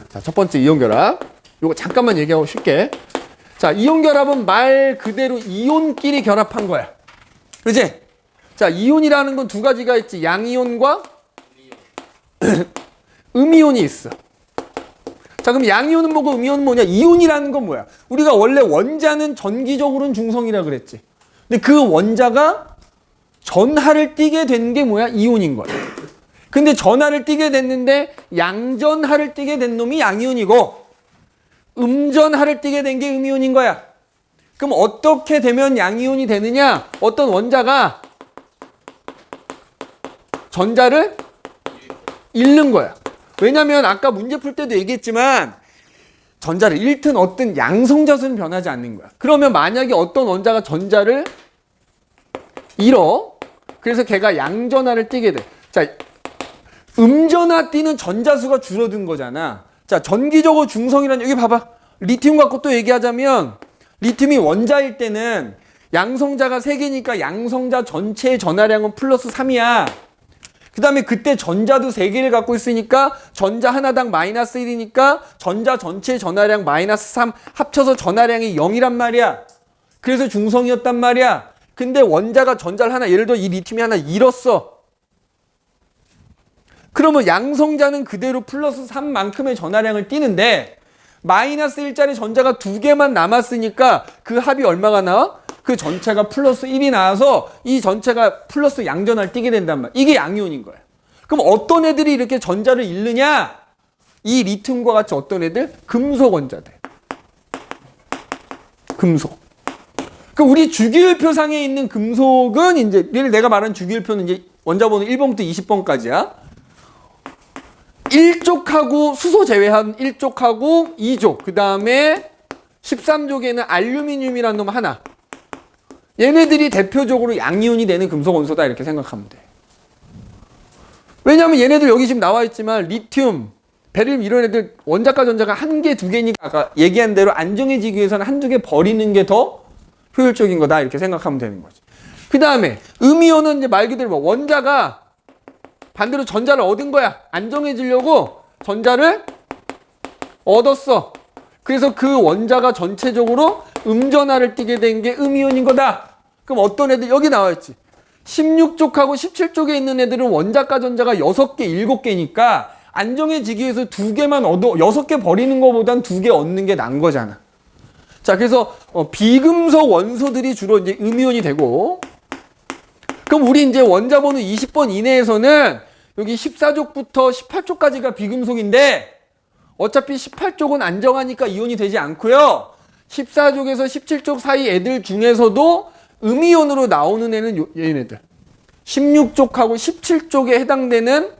자, 첫 번째 이온 결합. 요거 잠깐만 얘기하고 쉽게. 자, 이온 결합은 말 그대로 이온끼리 결합한 거야. 그렇지? 자, 이온이라는 건 두 가지가 있지. 양이온과 음이온이 있어. 자, 그럼 양이온은 뭐고 음이온은 뭐냐? 이온이라는 건 뭐야? 우리가 원래 원자는 전기적으로는 중성이라 그랬지. 근데 그 원자가 전하를 띠게 된 게 뭐야? 이온인 거야. 근데 전하를 띠게 됐는데 양전하를 띠게 된 놈이 양이온이고 음전하를 띠게 된 게 음이온인 거야. 그럼 어떻게 되면 양이온이 되느냐? 어떤 원자가 전자를 잃는 거야. 왜냐면 아까 문제 풀 때도 얘기했지만 전자를 잃든 얻든 양성자수는 변하지 않는 거야. 그러면 만약에 어떤 원자가 전자를 잃어. 그래서 걔가 양전하를 띠게 돼. 자, 음전하 띠는 전자수가 줄어든 거잖아. 자, 전기적으로 중성이라는 여기 봐봐. 리튬 갖고 또 얘기하자면 리튬이 원자일 때는 양성자가 3개니까 양성자 전체의 전하량은 플러스 3이야. 그 다음에 그때 전자도 3개를 갖고 있으니까 전자 하나당 마이너스 1이니까 전자 전체의 전하량 마이너스 3 합쳐서 전하량이 0이란 말이야. 그래서 중성이었단 말이야. 근데 원자가 전자를 하나 예를 들어 이 리튬이 하나 잃었어. 그러면 양성자는 그대로 플러스 3만큼의 전하량을 띠는데 마이너스 1짜리 전자가 2개만 남았으니까 그 합이 얼마가 나와? 그 전체가 플러스 1이 나와서 이 전체가 플러스 양전하를 띠게 된단 말이야. 이게 양이온인 거야. 그럼 어떤 애들이 이렇게 전자를 잃느냐? 이 리튬과 같이 어떤 애들? 금속 원자들. 금속. 그럼 우리 주기율표상에 있는 금속은 이제 내가 말한 주기율표는 이제 원자번호 1번부터 20번까지야. 1족하고 수소 제외한 1족하고 2족. 그 다음에 13족에는 알루미늄이라는 놈 하나. 얘네들이 대표적으로 양이온이 되는 금속 원소다 이렇게 생각하면 돼. 왜냐하면 얘네들 여기 지금 나와 있지만 리튬, 베릴륨 이런 애들 원자과 전자가 1개, 2개니까 아까 얘기한 대로 안정해지기 위해서는 1-2개 버리는 게 더 효율적인 거다 이렇게 생각하면 되는 거지. 그 다음에 음이온은 이제 말 그대로 뭐 원자가 반대로 전자를 얻은 거야. 안정해지려고 전자를 얻었어. 그래서 그 원자가 전체적으로 음전하를 띠게 된 게 음이온인 거다. 그럼 어떤 애들 여기 나와 있지. 16족하고 17족에 있는 애들은 원자과 전자가 6개, 7개니까 안정해지기 위해서 2개만 얻어 6개 버리는 것보단 2개 얻는 게 나은 거잖아. 자, 그래서 비금속 원소들이 주로 이제 음이온이 되고 그럼 우리 이제 원자 번호 20번 이내에서는 여기 14족부터 18족까지가 비금속인데 어차피 18족은 안정하니까 이온이 되지 않고요. 14족에서 17족 사이 애들 중에서도 음이온으로 나오는 애는 얘네들. 16족하고 17족에 해당되는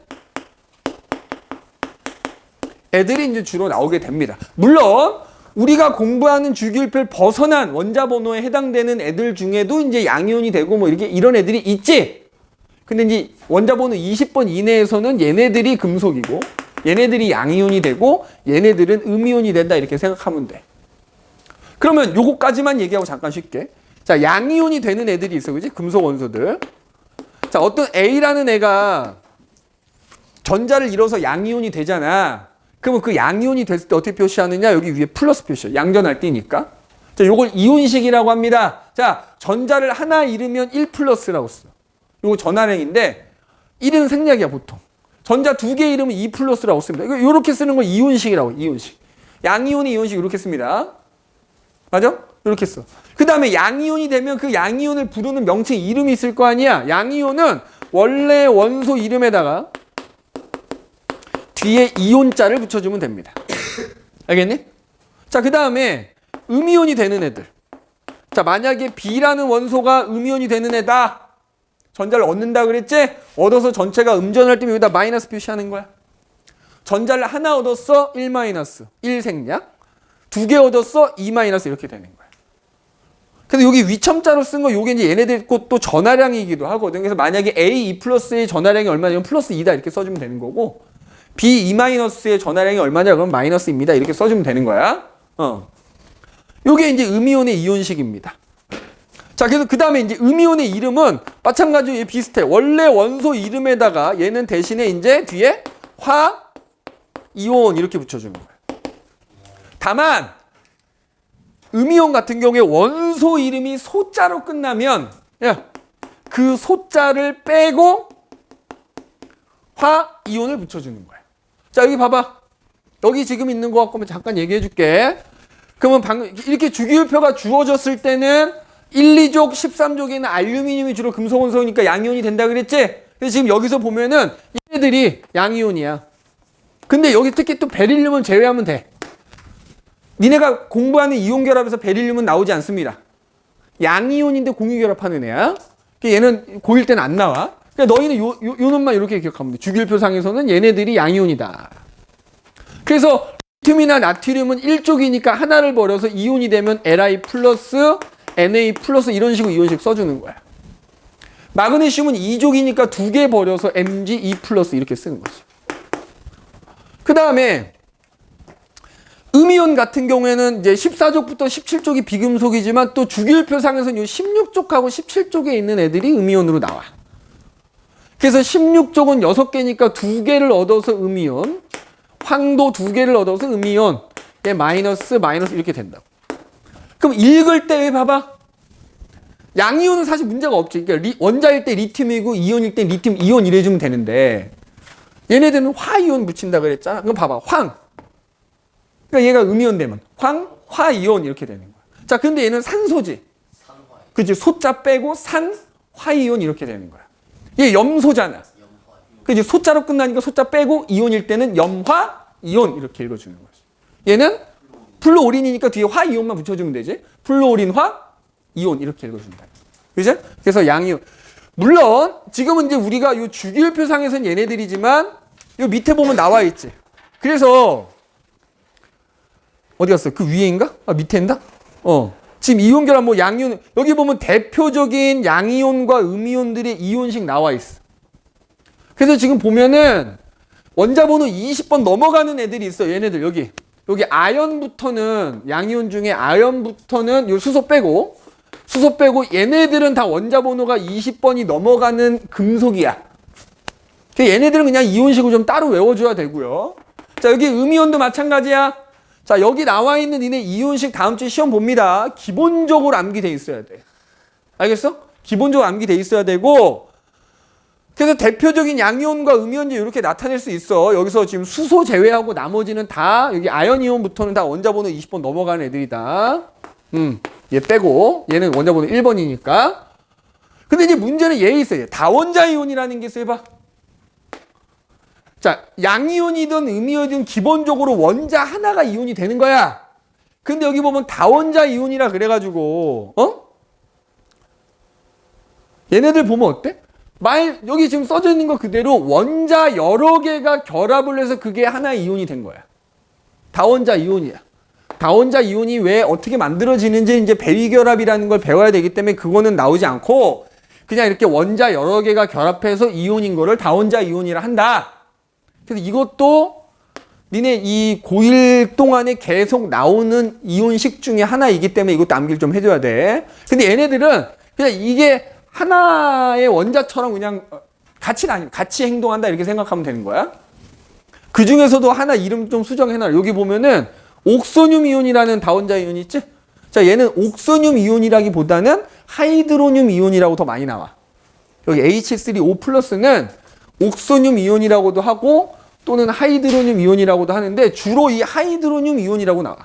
애들이 이제 주로 나오게 됩니다. 물론 우리가 공부하는 주기율표를 벗어난 원자 번호에 해당되는 애들 중에도 이제 양이온이 되고 뭐 이렇게 이런 애들이 있지. 근데 이제 원자 번호 20번 이내에서는 얘네들이 금속이고 얘네들이 양이온이 되고 얘네들은 음이온이 된다 이렇게 생각하면 돼. 그러면 요거까지만 얘기하고 잠깐 쉽게. 자, 양이온이 되는 애들이 있어. 그지? 금속 원소들. 자, 어떤 A라는 애가 전자를 잃어서 양이온이 되잖아. 그러면 그 양이온이 됐을 때 어떻게 표시하느냐? 여기 위에 플러스 표시야. 양전할 띠니까. 자, 요걸 이온식이라고 합니다. 자, 전자를 하나 잃으면 1 플러스라고 써. 요거 전하량인데 1은 생략이야, 보통. 전자 2개 잃으면 2 플러스라고 씁니다. 이거 요렇게 쓰는 걸 이온식이라고, 이온식. 양이온이 이온식 이렇게 씁니다. 맞아? 이렇게 써. 그 다음에 양이온이 되면 그 양이온을 부르는 명칭 이름이 있을 거 아니야. 양이온은 원래 원소 이름에다가 뒤에 이온자를 붙여주면 됩니다. 알겠니? 자, 그 다음에 음이온이 되는 애들. 자, 만약에 B라는 원소가 음이온이 되는 애다. 전자를 얻는다 그랬지? 얻어서 전체가 음전할 때 여기다 마이너스 표시하는 거야. 전자를 하나 얻었어. 1 마이너스. 1 생략. 2개 얻었어. 2 마이너스 이렇게 되는 거야. 그래서 여기 위첨자로 쓴 거 요게 이제 얘네들 것도 전하량이기도 하거든. 그래서 만약에 A 2 플러스의 전하량이 얼마냐면 플러스 2다 이렇게 써주면 되는 거고 B 2 마이너스의 전하량이 얼마냐 그러면 마이너스입니다. 이렇게 써주면 되는 거야. 요게 이제 음이온의 이온식입니다. 자, 그래서 그 다음에 이제 음이온의 이름은 마찬가지로 비슷해. 원래 원소 이름에다가 얘는 대신에 이제 뒤에 화, 이온 이렇게 붙여주는 거야. 다만 음이온 같은 경우에 원소 이름이 소자로 끝나면 그 소자를 빼고 화, 이온을 붙여주는 거야. 자, 여기 봐봐. 여기 지금 있는 거 갖고 잠깐 얘기해 줄게. 그러면 방금 이렇게 주기율표가 주어졌을 때는 1, 2족, 13족에는 알루미늄이 주로 금속 원소니까 양이온이 된다 그랬지? 그래서 지금 여기서 보면은 얘네들이 양이온이야. 근데 여기 특히 또 베릴륨은 제외하면 돼. 니네가 공부하는 이온 결합에서 베릴륨은 나오지 않습니다. 양이온인데 공유 결합하는 애야. 얘는 고1 때는 안 나와. 그러니까 너희는 요 놈만 이렇게 기억하면 돼. 주기율표상에서는 얘네들이 양이온이다. 그래서 리튬이나 나트륨은 1족이니까 하나를 버려서 이온이 되면 Li 플러스 Na 플러스 이런 식으로 이온식 써주는 거야. 마그네슘은 2족이니까 2개 버려서 Mg2 플러스 이렇게 쓰는 거지. 그 다음에 음이온 같은 경우에는 이제 14족부터 17족이 비금속이지만 또 주기율표상에서는 요 16족하고 17족에 있는 애들이 음이온으로 나와. 그래서 16족은 6개니까 2개를 얻어서 음이온, 황도 2개를 얻어서 음이온, 얘 마이너스 이렇게 된다고. 그럼 읽을 때 봐봐. 양이온은 사실 문제가 없지. 그러니까 원자일 때 리튬이고 이온일 때 리튬 이온 이래주면 되는데 얘네들은 화이온 붙인다 그랬잖아. 그럼 봐봐. 황. 그러니까 얘가 음이온 되면 황, 화이온 이렇게 되는 거야. 자, 근데 얘는 산소지. 그치? 소자 빼고 산, 화이온 이렇게 되는 거야. 얘 염소잖아. 그치? 소자로 끝나니까 소자 빼고 이온일 때는 염화, 이온 이렇게 읽어주는 거지. 얘는 플루오린이니까 뒤에 화이온만 붙여주면 되지. 플루오린화, 이온 이렇게 읽어준다. 그치? 그래서 양이온. 물론 지금은 이제 우리가 요 주기율표상에서는 얘네들이지만 요 밑에 보면 나와 있지. 그래서 어디 갔어? 그 위에인가? 아, 밑에인가? 지금 이온 결합 뭐 양이온 여기 보면 대표적인 양이온과 음이온들의 이온식 나와 있어. 그래서 지금 보면은 원자 번호 20번 넘어가는 애들이 있어. 얘네들 여기 아연부터는 양이온 중에 아연부터는 요 수소 빼고 얘네들은 다 원자 번호가 20번이 넘어가는 금속이야. 얘네들은 그냥 이온식으로 좀 따로 외워줘야 되고요. 자, 여기 음이온도 마찬가지야. 자, 여기 나와 있는 니네 이온식 다음 주에 시험 봅니다. 기본적으로 암기돼 있어야 돼. 알겠어? 기본적으로 암기돼 있어야 되고 그래서 대표적인 양이온과 음이온이 이렇게 나타낼 수 있어. 여기서 지금 수소 제외하고 나머지는 다 여기 아연 이온부터는 다 원자 번호 20번 넘어가는 애들이다. 얘 빼고 얘는 원자 번호 1번이니까. 근데 이제 문제는 얘에 있어요. 다원자 이온이라는 게 있어요. 해봐. 자, 양이온이든 음이온이든 기본적으로 원자 하나가 이온이 되는 거야. 근데 여기 보면 다원자 이온이라 그래가지고 얘네들 보면 어때? 여기 지금 써져 있는 거 그대로 원자 여러 개가 결합을 해서 그게 하나의 이온이 된 거야. 다원자 이온이야. 다원자 이온이 왜 어떻게 만들어지는지 이제 배위결합이라는 걸 배워야 되기 때문에 그거는 나오지 않고 그냥 이렇게 원자 여러 개가 결합해서 이온인 거를 다원자 이온이라 한다. 그래서 이것도 니네 이 고1 동안에 계속 나오는 이온식 중에 하나이기 때문에 이것도 암기를 좀 해줘야 돼. 근데 얘네들은 그냥 이게 하나의 원자처럼 그냥 같이 행동한다 이렇게 생각하면 되는 거야. 그 중에서도 하나 이름 좀 수정해놔. 여기 보면은 옥소늄 이온이라는 다원자 이온이 있지? 자, 얘는 옥소늄 이온이라기보다는 하이드로늄 이온이라고 더 많이 나와. 여기 H3O 플러스는 옥소늄 이온이라고도 하고 또는 하이드로늄 이온이라고도 하는데 주로 이 하이드로늄 이온이라고 나와.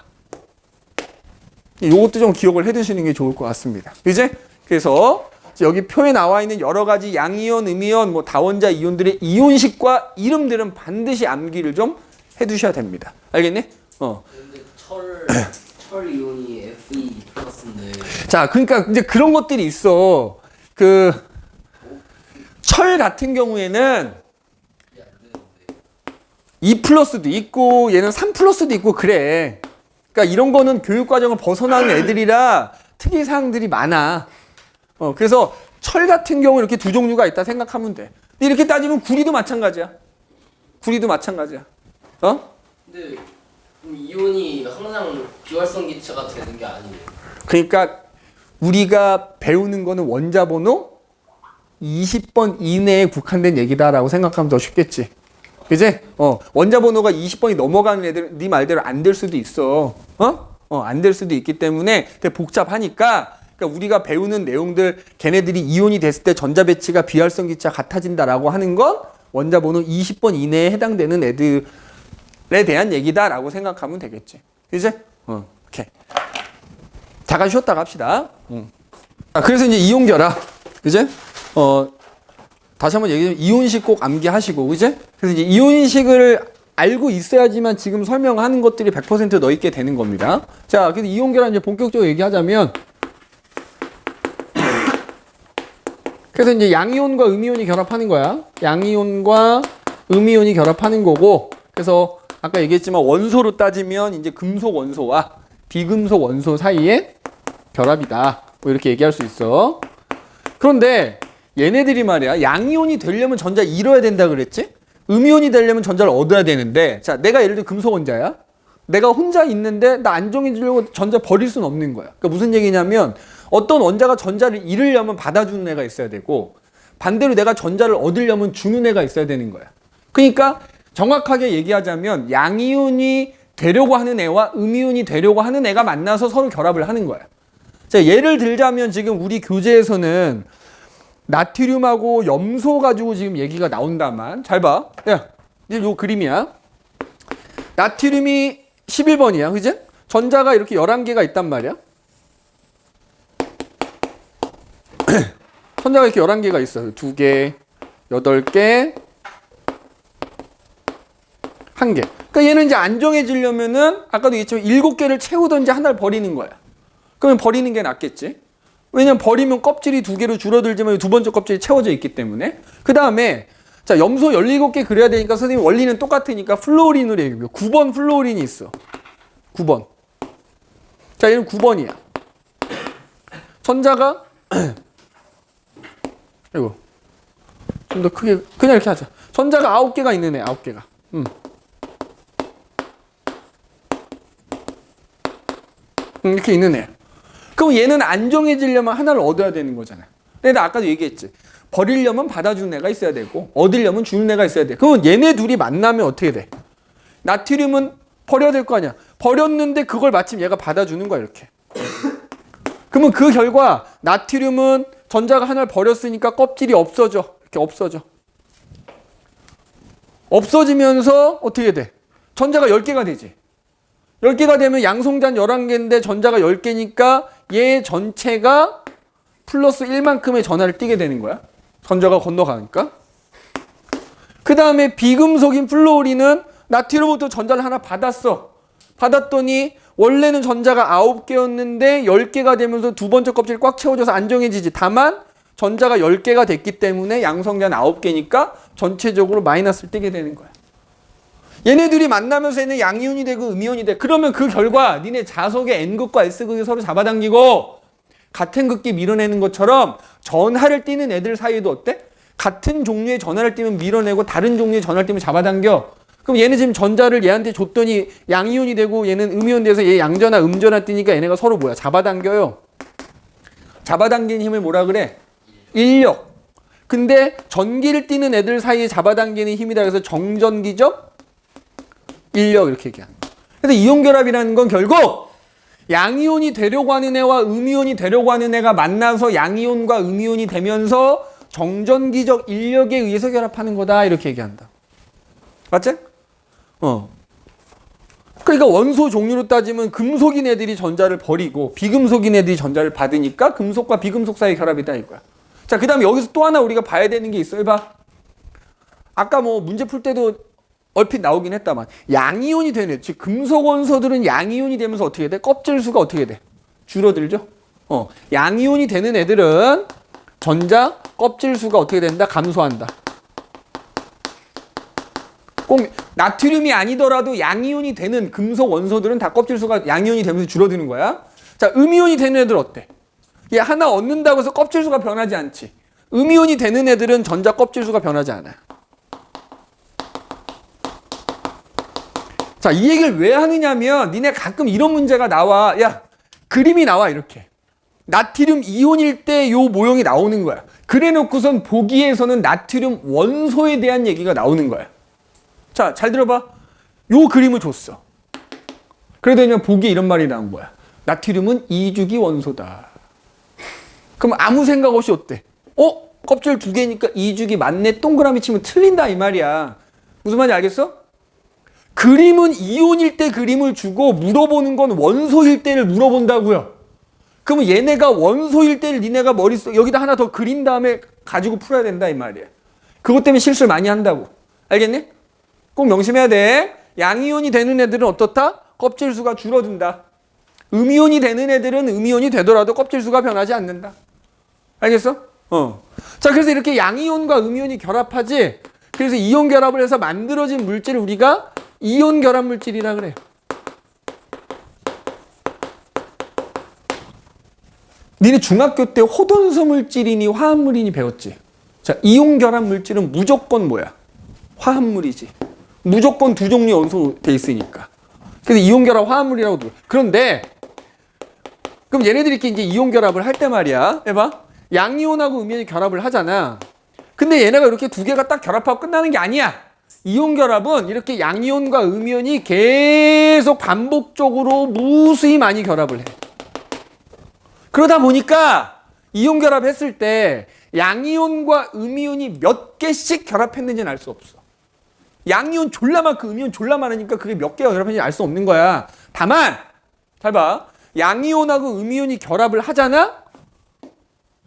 이것도 좀 기억을 해두시는 게 좋을 것 같습니다. 이제 그래서 여기 표에 나와 있는 여러 가지 양이온, 음이온, 뭐 다원자 이온들의 이온식과 이름들은 반드시 암기를 좀 해두셔야 됩니다. 알겠니? 근데 철 이온이 Fe 플러스인데. 자, 그러니까 이제 그런 것들이 있어. 그 철 같은 경우에는 2 플러스도 있고 얘는 3 플러스도 있고 그래. 그러니까 이런 거는 교육 과정을 벗어나는 애들이라 특이 사항들이 많아. 그래서 철 같은 경우 이렇게 두 종류가 있다 생각하면 돼. 근데 이렇게 따지면 구리도 마찬가지야. 구리도 마찬가지야. 근데 그럼 이온이 항상 비활성 기체가 되는 게 아니에요. 그러니까 우리가 배우는 거는 원자 번호 20번 이내에 국한된 얘기다라고 생각하면 더 쉽겠지. 그지? 원자 번호가 20번이 넘어가는 애들 네 말대로 안 될 수도 있어. 안 될 수도 있기 때문에 되게 복잡하니까 그러니까 우리가 배우는 내용들 걔네들이 이온이 됐을 때 전자 배치가 비활성 기체가 같아진다라고 하는 건 원자 번호 20번 이내에 해당되는 애들에 대한 얘기다라고 생각하면 되겠지. 그지? 오케이. 잠깐 쉬었다가 합시다. 그래서 이제 이온 결합. 그지? 다시 한번 얘기하면 이온식 꼭 암기하시고, 그지? 그래서 이제 이온식을 알고 있어야지만 지금 설명하는 것들이 100% 넣어있게 되는 겁니다. 자, 그래서 이온 결합 이제 본격적으로 얘기하자면, 그래서 이제 양이온과 음이온이 결합하는 거야. 양이온과 음이온이 결합하는 거고, 그래서 아까 얘기했지만 원소로 따지면 이제 금속 원소와 비금속 원소 사이의 결합이다. 뭐 이렇게 얘기할 수 있어. 그런데 얘네들이 말이야, 양이온이 되려면 전자 잃어야 된다 그랬지? 음이온이 되려면 전자를 얻어야 되는데, 자, 내가 예를 들어 금속 원자야. 내가 혼자 있는데 나 안 정해지려고 전자 버릴 수는 없는 거야. 그러니까 무슨 얘기냐면 어떤 원자가 전자를 잃으려면 받아주는 애가 있어야 되고 반대로 내가 전자를 얻으려면 주는 애가 있어야 되는 거야. 그러니까 정확하게 얘기하자면 양이온이 되려고 하는 애와 음이온이 되려고 하는 애가 만나서 서로 결합을 하는 거야. 자, 예를 들자면 지금 우리 교재에서는 나트륨하고 염소 가지고 지금 얘기가 나온다만 잘 봐. 야, 이제 요 그림이야. 나트륨이 11번이야. 그지? 전자가 이렇게 11개가 있단 말이야. 전자가 이렇게 11개가 있어. 2개, 8개, 1개. 그러니까 얘는 이제 안 정해지려면은 아까도 얘기했지만 7개를 채우든지 하나를 버리는 거야. 그러면 버리는 게 낫겠지. 왜냐면 버리면 껍질이 2개로 줄어들지만 두 번째 껍질이 채워져 있기 때문에. 그 다음에 자, 염소 17개 그려야 되니까 선생님 원리는 똑같으니까 플로린으로 얘기해요. 9번 플로린이 있어. 9번. 자, 얘는 9번이야. 전자가 이거 좀 더 크게 그냥 이렇게 하자. 전자가 9개가 있는 애. 9개가. 이렇게 있는 애. 그럼 얘는 안 정해지려면 하나를 얻어야 되는 거잖아. 근데 나 아까도 얘기했지. 버리려면 받아주는 애가 있어야 되고 얻으려면 주는 애가 있어야 돼. 그럼 얘네 둘이 만나면 어떻게 돼? 나트륨은 버려야 될 거 아니야. 버렸는데 그걸 마침 얘가 받아주는 거야 이렇게. 그러면 그 결과 나트륨은 전자가 하나를 버렸으니까 껍질이 없어져. 이렇게 없어져. 없어지면서 어떻게 돼? 전자가 10개가 되지. 10개가 되면 양성잔 11개인데 전자가 10개니까 얘 전체가 플러스 1만큼의 전하를 띠게 되는 거야. 전자가 건너가니까. 그 다음에 비금속인 플로린은 나트륨부터 전자를 하나 받았어. 받았더니 원래는 전자가 9개였는데 10개가 되면서 두 번째 껍질이 꽉 채워져서 안 정해지지. 다만 전자가 10개가 됐기 때문에 양성잔 9개니까 전체적으로 마이너스를 띠게 되는 거야. 얘네들이 만나면서 얘는 양이온이 되고 음이온이 돼. 그러면 그 결과 니네 자석의 N극과 S극이 서로 잡아당기고 같은 극기 밀어내는 것처럼 전하를 띠는 애들 사이에도 어때? 같은 종류의 전하를 띠면 밀어내고 다른 종류의 전하를 띠면 잡아당겨. 그럼 얘는 지금 전자를 얘한테 줬더니 양이온이 되고 얘는 음이온 돼서 얘 양전하 음전하 띠니까 얘네가 서로 뭐야? 잡아당겨요. 잡아당기는 힘을 뭐라 그래? 인력. 근데 전기를 띠는 애들 사이에 잡아당기는 힘이다. 그래서 정전기적 인력 이렇게 얘기하는 거야. 그래서 이온결합이라는 건 결국 양이온이 되려고 하는 애와 음이온이 되려고 하는 애가 만나서 양이온과 음이온이 되면서 정전기적 인력에 의해서 결합하는 거다 이렇게 얘기한다. 맞지? 그러니까 원소 종류로 따지면 금속인 애들이 전자를 버리고 비금속인 애들이 전자를 받으니까 금속과 비금속 사이의 결합이다 이거야. 자, 그 다음에 여기서 또 하나 우리가 봐야 되는 게 있어. 해봐. 아까 뭐 문제 풀 때도 얼핏 나오긴 했다만 양이온이 되는 즉 금속 원소들은 양이온이 되면서 어떻게 돼? 껍질 수가 어떻게 돼? 줄어들죠? 양이온이 되는 애들은 전자 껍질 수가 어떻게 된다? 감소한다. 꼭 나트륨이 아니더라도 양이온이 되는 금속 원소들은 다 껍질 수가 양이온이 되면서 줄어드는 거야. 자, 음이온이 되는 애들 어때? 얘 하나 얻는다고 해서 껍질 수가 변하지 않지. 음이온이 되는 애들은 전자 껍질 수가 변하지 않아요. 자, 이 얘기를 왜 하느냐면 니네 가끔 이런 문제가 나와. 야, 그림이 나와 이렇게. 나트륨 이온일 때 요 모형이 나오는 거야. 그래 놓고선 보기에서는 나트륨 원소에 대한 얘기가 나오는 거야. 자, 잘 들어봐. 요 그림을 줬어. 그래도 그냥 보기에 이런 말이 나온 거야. 나트륨은 이주기 원소다. 그럼 아무 생각 없이 어때? 껍질 두 개니까 이주기 맞네. 동그라미 치면 틀린다 이 말이야. 무슨 말인지 알겠어? 그림은 이온일 때 그림을 주고 물어보는 건 원소일 때를 물어본다고요. 그러면 얘네가 원소일 때를 니네가 머릿속 여기다 하나 더 그린 다음에 가지고 풀어야 된다 이 말이야. 그것 때문에 실수를 많이 한다고. 알겠니? 꼭 명심해야 돼. 양이온이 되는 애들은 어떻다? 껍질 수가 줄어든다. 음이온이 되는 애들은 음이온이 되더라도 껍질 수가 변하지 않는다. 알겠어? 자, 그래서 이렇게 양이온과 음이온이 결합하지. 그래서 이온 결합을 해서 만들어진 물질을 우리가 이온 결합 물질이라 그래요. 니네 중학교 때 호돈수 물질이니 화합물이니 배웠지? 자, 이온 결합 물질은 무조건 뭐야? 화합물이지. 무조건 두 종류 원소 돼 있으니까. 그래서 이온 결합 화합물이라고 불러. 그런데 그럼 얘네들이 이렇게 이제 이온 결합을 할 때 말이야. 해봐. 양이온하고 음이온이 결합을 하잖아. 근데 얘네가 이렇게 두 개가 딱 결합하고 끝나는 게 아니야. 이온 결합은 이렇게 양이온과 음이온이 계속 반복적으로 무수히 많이 결합을 해. 그러다 보니까 이온 결합했을 때 양이온과 음이온이 몇 개씩 결합했는지는 알 수 없어. 양이온 졸라 많고 음이온 졸라 많으니까 그게 몇 개가 결합했는지 알 수 없는 거야. 다만 잘 봐. 양이온하고 음이온이 결합을 하잖아.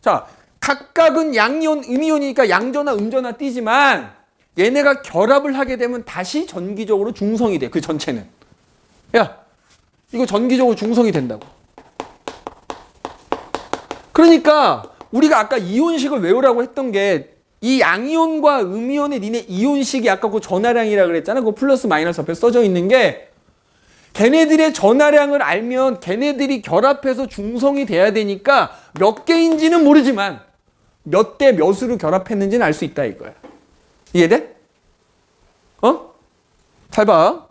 자, 각각은 양이온, 음이온이니까 양전화, 음전화 띄지만 얘네가 결합을 하게 되면 다시 전기적으로 중성이 돼. 그 전체는. 야, 이거 전기적으로 중성이 된다고. 그러니까 우리가 아까 이온식을 외우라고 했던 게 이 양이온과 음이온의 니네 이온식이 아까 그 전하량이라 그랬잖아. 그 플러스 마이너스 옆에 써져 있는 게 걔네들의 전하량을 알면 걔네들이 결합해서 중성이 돼야 되니까 몇 개인지는 모르지만 몇 대 몇으로 결합했는지는 알 수 있다 이거야. 이해돼? 잘 봐.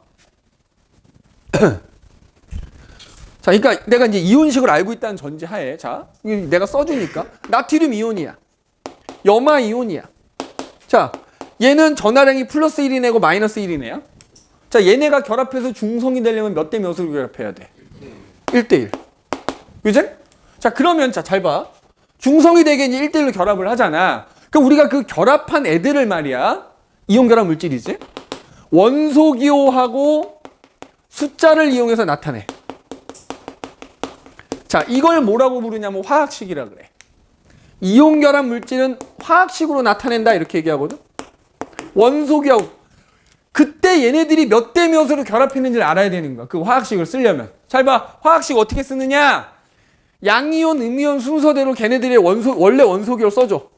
자, 그러니까 내가 이제 이온식을 알고 있다는 전제하에 자, 내가 써주니까 나트륨 이온이야. 염화 이온이야. 자, 얘는 전하량이 플러스 1이네고 마이너스 1이네요. 자, 얘네가 결합해서 중성이 되려면 몇 대 몇으로 결합해야 돼? 1대1. 그지? 자, 그러면 자, 잘 봐. 중성이 되게 이제 1대1로 결합을 하잖아. 그럼 우리가 그 결합한 애들을 말이야. 이온 결합 물질이지? 원소 기호하고 숫자를 이용해서 나타내. 자, 이걸 뭐라고 부르냐면 화학식이라 그래. 이온 결합 물질은 화학식으로 나타낸다 이렇게 얘기하거든. 원소 기호. 그때 얘네들이 몇 대 몇으로 결합했는지를 알아야 되는 거야. 그 화학식을 쓰려면. 잘 봐. 화학식 어떻게 쓰느냐? 양이온, 음이온 순서대로 걔네들의 원래 원소 기호를 써줘.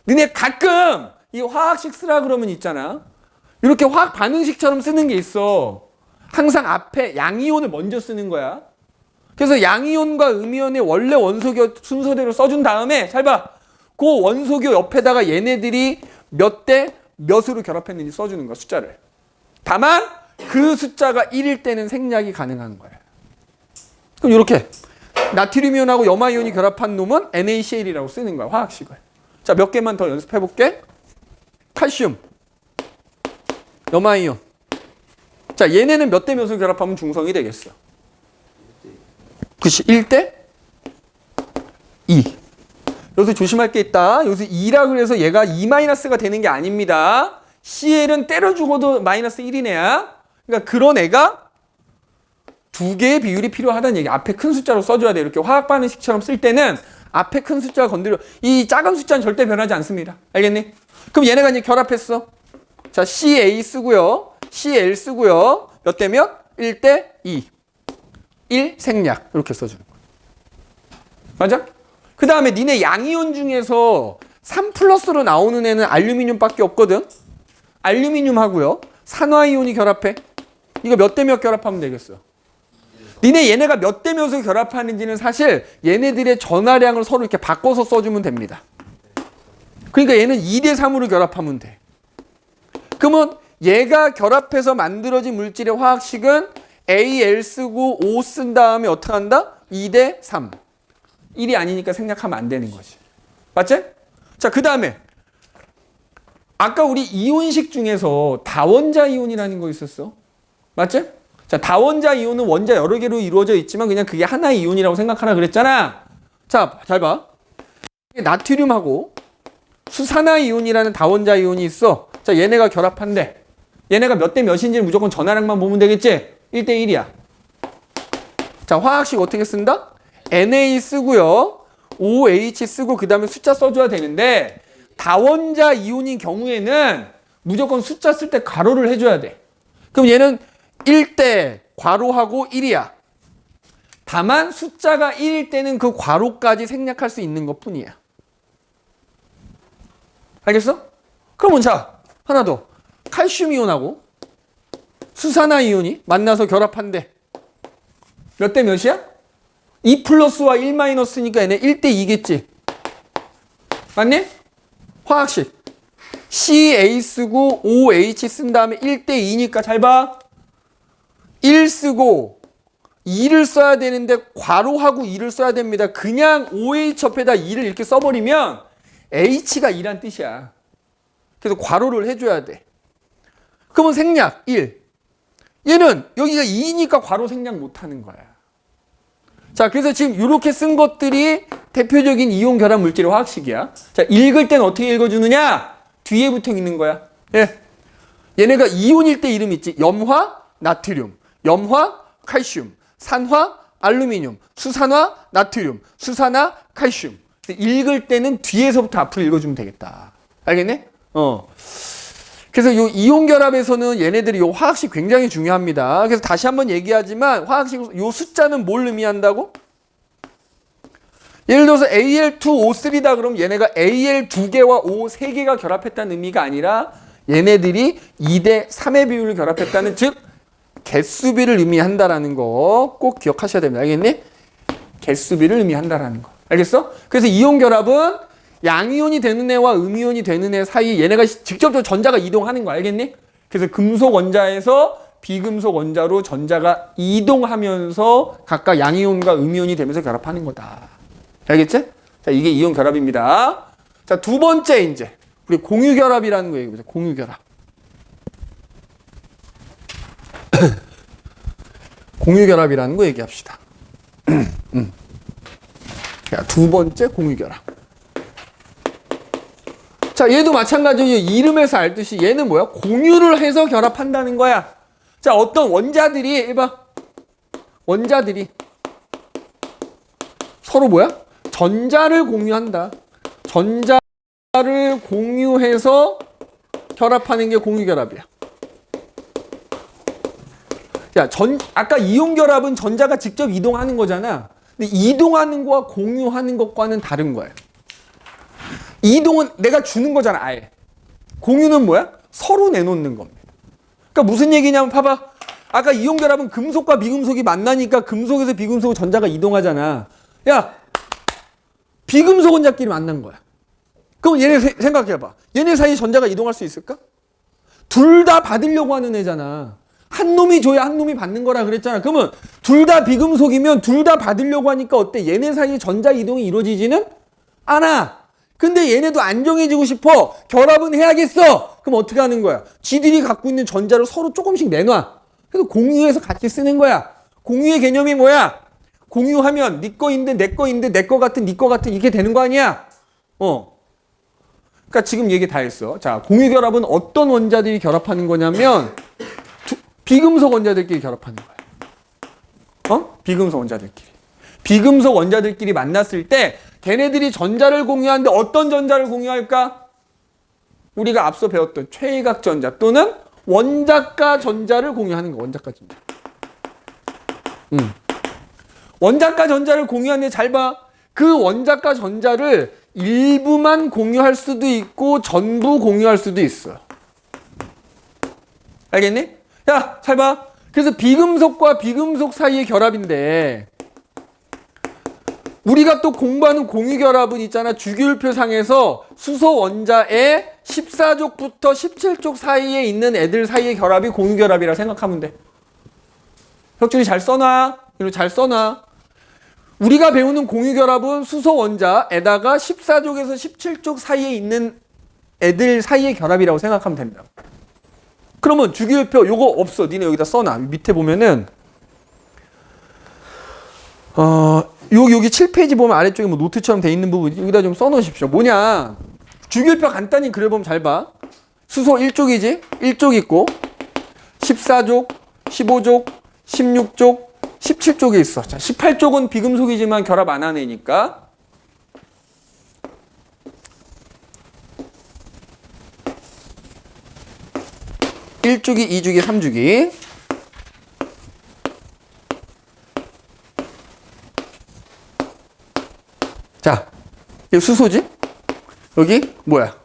너네 가끔 이 화학식 쓰라 그러면 있잖아. 이렇게 화학 반응식처럼 쓰는 게 있어. 항상 앞에 양이온을 먼저 쓰는 거야. 그래서 양이온과 음이온의 원래 원소기호 순서대로 써준 다음에 잘 봐. 그 원소기호 옆에다가 얘네들이 몇 대 몇으로 결합했는지 써주는 거야. 숫자를. 다만 그 숫자가 1일 때는 생략이 가능한 거야. 그럼 이렇게 나트륨 이온하고 염화 이온이 결합한 놈은 NaCl이라고 쓰는 거야. 화학식을. 자, 몇 개만 더 연습해 볼게. 칼슘, 염화 이온. 자, 얘네는 몇 대 몇으로 결합하면 중성이 되겠어? 그치, 1대 2. 여기서 조심할 게 있다. 여기서 2라 그래서 얘가 2-가 되는 게 아닙니다. Cl은 때려 죽어도 마이너스 1인 애야. 그러니까 그런 애가 두 개의 비율이 필요하다는 얘기. 앞에 큰 숫자로 써줘야 돼. 이렇게 화학 반응식처럼 쓸 때는 앞에 큰 숫자가 건드려. 이 작은 숫자는 절대 변하지 않습니다. 알겠니? 그럼 얘네가 이제 결합했어. 자, CA 쓰고요. CL 쓰고요. 몇 대 몇? 1대 2. 1 생략. 이렇게 써주는 거야. 맞아? 그 다음에 니네 양이온 중에서 3 플러스로 나오는 애는 알루미늄밖에 없거든. 알루미늄 하고요. 산화이온이 결합해. 이거 몇 대 몇 결합하면 되겠어? 니네 얘네가 몇 대 몇을 결합하는지는 사실 얘네들의 전하량을 서로 이렇게 바꿔서 써주면 됩니다. 그러니까 얘는 2대 3으로 결합하면 돼. 그러면 얘가 결합해서 만들어진 물질의 화학식은 AL 쓰고 O 쓴 다음에 어떻게 한다? 2대 3. 1이 아니니까 생략하면 안 되는 거지. 맞지? 자, 그 다음에 아까 우리 이온식 중에서 다원자 이온이라는 거 있었어. 맞지? 자, 다원자 이온은 원자 여러 개로 이루어져 있지만 그냥 그게 하나의 이온이라고 생각하라 그랬잖아. 자, 잘 봐. 나트륨하고 수산화 이온이라는 다원자 이온이 있어. 자, 얘네가 결합한대. 얘네가 몇 대 몇인지는 무조건 전하량만 보면 되겠지? 1대 1이야. 자, 화학식 어떻게 쓴다? Na 쓰고요. OH 쓰고 그 다음에 숫자 써줘야 되는데 다원자 이온인 경우에는 무조건 숫자 쓸 때 괄호를 해줘야 돼. 그럼 얘는 1대 괄호하고 1이야. 다만 숫자가 1일 때는 그 괄호까지 생략할 수 있는 것 뿐이야. 알겠어? 그러면 자, 하나 더. 칼슘 이온하고 수산화 이온이 만나서 결합한대. 몇 대 몇이야? 2 플러스와 1 마이너스니까 얘네 1대 2겠지. 맞니? 화학식. CA 쓰고 OH 쓴 다음에 1대 2니까 잘 봐. 1 쓰고 2를 써야 되는데 괄호하고 2를 써야 됩니다. 그냥 OH 옆에다 2를 이렇게 써버리면 H가 2란 뜻이야. 그래서 괄호를 해줘야 돼. 그러면 생략 1. 얘는 여기가 2니까 괄호 생략 못하는 거야. 자, 그래서 지금 이렇게 쓴 것들이 대표적인 이온 결합 물질의 화학식이야. 자, 읽을 땐 어떻게 읽어주느냐? 뒤에 붙어 있는 거야. 예. 얘네가 이온일 때 이름 있지. 염화, 나트륨, 염화, 칼슘, 산화, 알루미늄, 수산화, 나트륨, 수산화, 칼슘. 읽을 때는 뒤에서부터 앞으로 읽어주면 되겠다. 알겠네? 그래서 요 이온 결합에서는 얘네들이 요 화학식 굉장히 중요합니다. 그래서 다시 한번 얘기하지만 화학식 요 숫자는 뭘 의미한다고? 예를 들어서 Al2O3다 그러면 얘네가 Al 2개와 O 3개가 결합했다는 의미가 아니라 얘네들이 2대 3의 비율을 결합했다는 즉 개수비를 의미한다라는 거 꼭 기억하셔야 됩니다. 알겠니? 개수비를 의미한다라는 거. 알겠어? 그래서 이온 결합은 양이온이 되는 애와 음이온이 되는 애 사이 얘네가 직접적으로 전자가 이동하는 거 알겠니? 그래서 금속 원자에서 비금속 원자로 전자가 이동하면서 각각 양이온과 음이온이 되면서 결합하는 거다. 알겠지? 자, 이게 이온 결합입니다. 자, 두 번째 이제 우리 공유 결합이라는 거 얘기해보자. 공유 결합. 공유 결합이라는 거 얘기합시다. 자, 두 번째 공유 결합. 자, 얘도 마찬가지로 이름에서 알듯이 얘는 뭐야? 공유를 해서 결합한다는 거야. 자, 어떤 원자들이 해봐. 원자들이 서로 뭐야? 전자를 공유한다. 전자를 공유해서 결합하는 게 공유 결합이야. 야, 아까 이온 결합은 전자가 직접 이동하는 거잖아. 근데 이동하는 거와 공유하는 것과는 다른 거야. 이동은 내가 주는 거잖아, 아예. 공유는 뭐야? 서로 내놓는 겁니다. 그러니까 무슨 얘기냐면 봐봐. 아까 이온 결합은 금속과 비금속이 만나니까 금속에서 비금속으로 전자가 이동하잖아. 야, 비금속 원자끼리 만난 거야. 그럼 얘네 생각해봐. 얘네 사이에 전자가 이동할 수 있을까? 둘 다 받으려고 하는 애잖아. 한 놈이 줘야 한 놈이 받는 거라 그랬잖아. 그러면 둘 다 비금속이면 둘 다 받으려고 하니까 어때? 얘네 사이에 전자 이동이 이루어지지는 않아. 근데 얘네도 안정해지고 싶어. 결합은 해야겠어. 그럼 어떻게 하는 거야? 지들이 갖고 있는 전자를 서로 조금씩 내놔. 그래서 공유해서 같이 쓰는 거야. 공유의 개념이 뭐야? 공유하면 네 거인데 내 거인데 내 거 같은 네 거 같은 이게 되는 거 아니야? 그러니까 지금 얘기 다 했어. 자, 공유 결합은 어떤 원자들이 결합하는 거냐면 비금속 원자들끼리 결합하는 거야. 비금속 원자들끼리. 비금속 원자들끼리 만났을 때 걔네들이 전자를 공유하는데 어떤 전자를 공유할까? 우리가 앞서 배웠던 최외각 전자 또는 원자가 전자를 공유하는 거. 원자가 전자. 원자가 전자를 공유하는데 잘 봐. 그 원자가 전자를 일부만 공유할 수도 있고 전부 공유할 수도 있어. 알겠니? 야, 잘 봐. 그래서 비금속과 비금속 사이의 결합인데 우리가 또 공부하는 공유결합은 있잖아. 주기율표상에서 수소 원자의 14족부터 17족 사이에 있는 애들 사이의 결합이 공유결합이라 생각하면 돼. 혁준이 잘 써놔. 이거 잘 써놔. 우리가 배우는 공유결합은 수소 원자에다가 14족에서 17족 사이에 있는 애들 사이의 결합이라고 생각하면 된다. 그러면 주기율표 요거 없어. 니네 여기다 써놔. 밑에 보면은 여기 7페이지 보면 아래쪽에 뭐 노트처럼 돼 있는 부분 여기다 좀 써놓으십시오. 뭐냐? 주기율표 간단히 그려보면 잘 봐. 수소 1족이지? 1족 있고 14족, 15족, 16족, 17족이 있어. 자, 18족은 비금속이지만 결합 안 하는 애니까 (1주기) (2주기) (3주기) 자, 이게 수소지? 여기 뭐야?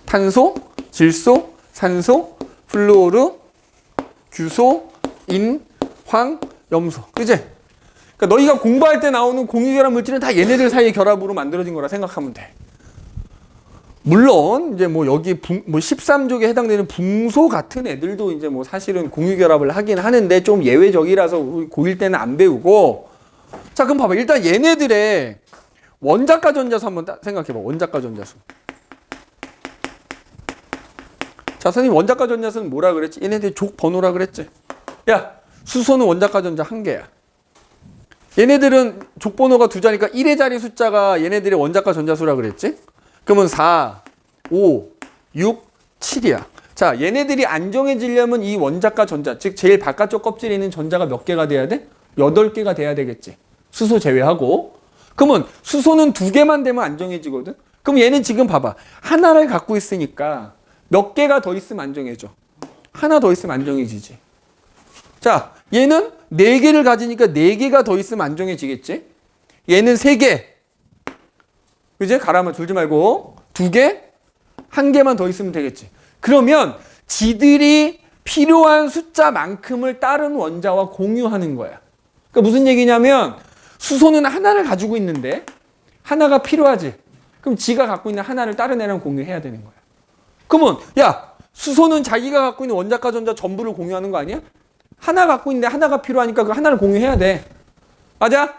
탄소, 질소, 산소, 플루오르, 규소, 인, 황, 염소. 그지? 그러니까 너희가 공부할 때 나오는 공유결합 물질은 다 얘네들 사이의 결합으로 만들어진 거라 생각하면 돼. 물론 이제 뭐 여기 13족에 해당되는 붕소 같은 애들도 이제 뭐 사실은 공유결합을 하긴 하는데 좀 예외적이라서 우리 고1 때는 안 배우고. 자, 그럼 봐봐. 일단 얘네들의 원자가 전자수 한번 생각해봐. 원자가 전자수. 자, 선생님 원자가 전자수는 뭐라 그랬지? 얘네들 족 번호라 그랬지? 야, 수소는 원자가 전자 1개야. 얘네들은 족 번호가 2자니까 1의 자리 숫자가 얘네들의 원자가 전자수라 그랬지? 그러면 4, 5, 6, 7이야. 자, 얘네들이 안 정해지려면 이 원자가 전자, 즉 제일 바깥쪽 껍질에 있는 전자가 몇 개가 돼야 돼? 8개가 돼야 되겠지. 수소 제외하고. 그러면 수소는 2개만 되면 안 정해지거든. 그럼 얘는 지금 봐봐. 하나를 갖고 있으니까 몇 개가 더 있으면 안 정해져. 하나 더 있으면 안 정해지지. 자, 얘는 4개를 가지니까 4개가 더 있으면 안 정해지겠지. 얘는 3개. 그지? 가라만 줄지 말고 2개, 1개만 더 있으면 되겠지. 그러면 지들이 필요한 숫자만큼을 다른 원자와 공유하는 거야. 그러니까 무슨 얘기냐면 수소는 하나를 가지고 있는데 하나가 필요하지. 그럼 지가 갖고 있는 하나를 다른 애랑 공유해야 되는 거야. 그러면 야, 수소는 자기가 갖고 있는 원자과 전자 전부를 공유하는 거 아니야? 하나 갖고 있는데 하나가 필요하니까 그 하나를 공유해야 돼. 맞아?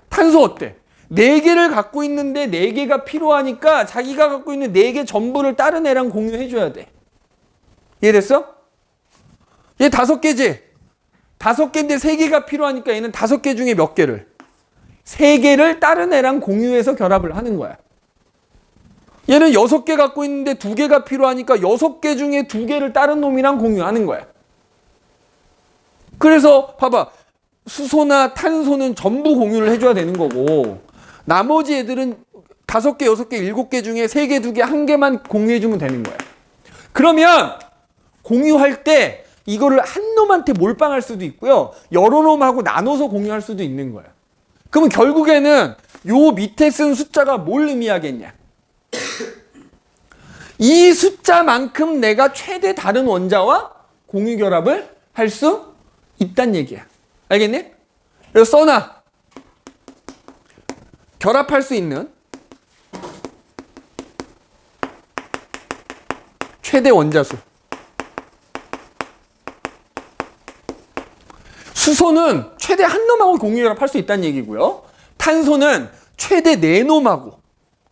탄소 어때? 4개를 갖고 있는데 4개가 필요하니까 자기가 갖고 있는 4개 전부를 다른 애랑 공유해줘야 돼. 이해됐어? 얘 5개지? 5개인데 3개가 필요하니까 얘는 5개 중에 몇 개를? 3개를 다른 애랑 공유해서 결합을 하는 거야. 얘는 6개 갖고 있는데 2개가 필요하니까 6개 중에 2개를 다른 놈이랑 공유하는 거야. 그래서 봐봐. 수소나 탄소는 전부 공유를 해줘야 되는 거고 나머지 애들은 5개, 6개, 7개 중에 3개, 2개, 1개만 공유해주면 되는 거야. 그러면 공유할 때 이거를 한 놈한테 몰빵할 수도 있고요. 여러 놈하고 나눠서 공유할 수도 있는 거야. 그러면 결국에는 요 밑에 쓴 숫자가 뭘 의미하겠냐? 이 숫자만큼 내가 최대 다른 원자와 공유 결합을 할 수 있단 얘기야. 알겠니? 그래서 써놔. 결합할 수 있는 최대 원자수. 수소는 최대 한 놈하고 공유 결합할 수 있다는 얘기고요. 탄소는 최대 4놈하고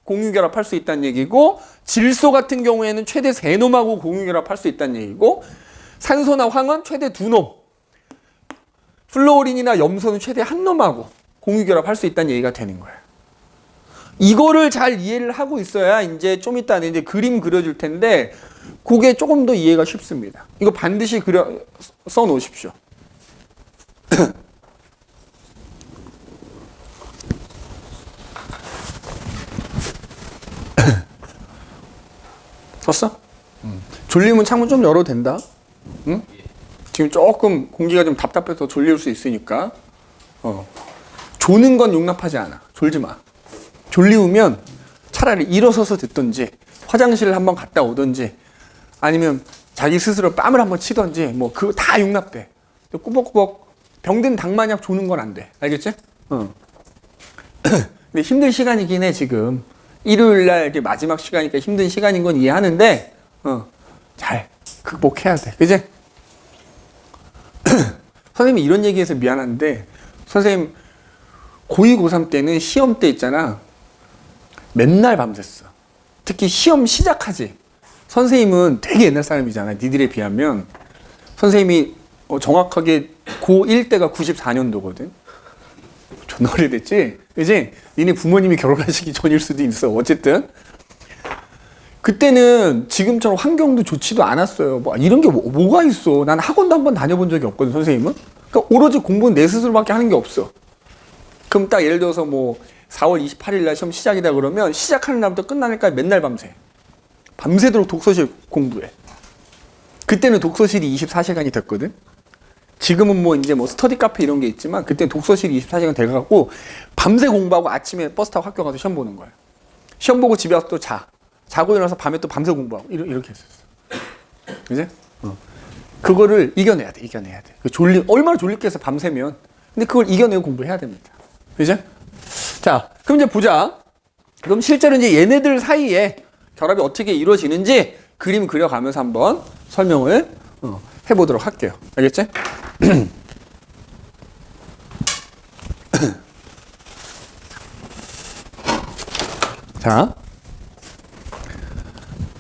공유 결합할 수 있다는 얘기고, 질소 같은 경우에는 최대 3놈하고 공유 결합할 수 있다는 얘기고, 산소나 황은 최대 2놈, 플로린이나 염소는 최대 1놈하고 공유 결합할 수 있다는 얘기가 되는 거예요. 이거를 잘 이해를 하고 있어야 이제 좀 이따 이제 그림 그려줄 텐데 그게 조금 더 이해가 쉽습니다. 이거 반드시 써 놓으십시오. 썼어? 졸리면 창문 좀 열어도 된다. 응? 지금 조금 공기가 좀 답답해서 졸릴 수 있으니까. 조는 건 용납하지 않아. 졸지 마. 졸리우면 차라리 일어서서 듣든지 화장실을 한번 갔다 오든지 아니면 자기 스스로 뺨을 한번 치든지 뭐 그거 다 용납돼. 꾸벅꾸벅 병든 닭마냥 조는 건 안 돼. 알겠지? 근데 힘든 시간이긴 해 지금. 일요일날 마지막 시간이니까 힘든 시간인 건 이해하는데 잘 극복해야 돼. 그지? 선생님이 이런 얘기해서 미안한데 선생님 고2, 고3 때는 시험 때 있잖아. 맨날 밤샜어. 특히 시험 시작하지. 선생님은 되게 옛날 사람이잖아. 니들에 비하면. 선생님이 정확하게 고1 때가 94년도거든. 존나 오래됐지? 그지? 니네 부모님이 결혼하시기 전일 수도 있어. 어쨌든. 그때는 지금처럼 환경도 좋지도 않았어요. 뭐 이런 게 뭐가 있어. 난 학원도 한번 다녀본 적이 없거든, 선생님은. 그러니까 오로지 공부는 내 스스로밖에 하는 게 없어. 그럼 딱 예를 들어서 뭐 4월 28일 날 시험 시작이다 그러면 시작하는 날부터 끝나는 날까지 맨날 밤새. 밤새도록 독서실 공부해. 그때는 독서실이 24시간이 됐거든. 지금은 뭐 이제 뭐 스터디 카페 이런 게 있지만 그때는 독서실이 24시간 돼갖고 밤새 공부하고 아침에 버스 타고 학교 가서 시험 보는 거야. 시험 보고 집에 와서 또 자. 자고 일어나서 밤에 또 밤새 공부하고 이렇게 했었어. 그지? 그거를 이겨내야 돼. 얼마나 졸립겠어 밤새면. 근데 그걸 이겨내고 공부해야 됩니다. 그죠? 자, 그럼 이제 보자. 그럼 실제로 이제 얘네들 사이에 결합이 어떻게 이루어지는지 그림 그려가면서 한번 설명을 해보도록 할게요. 알겠지? 자,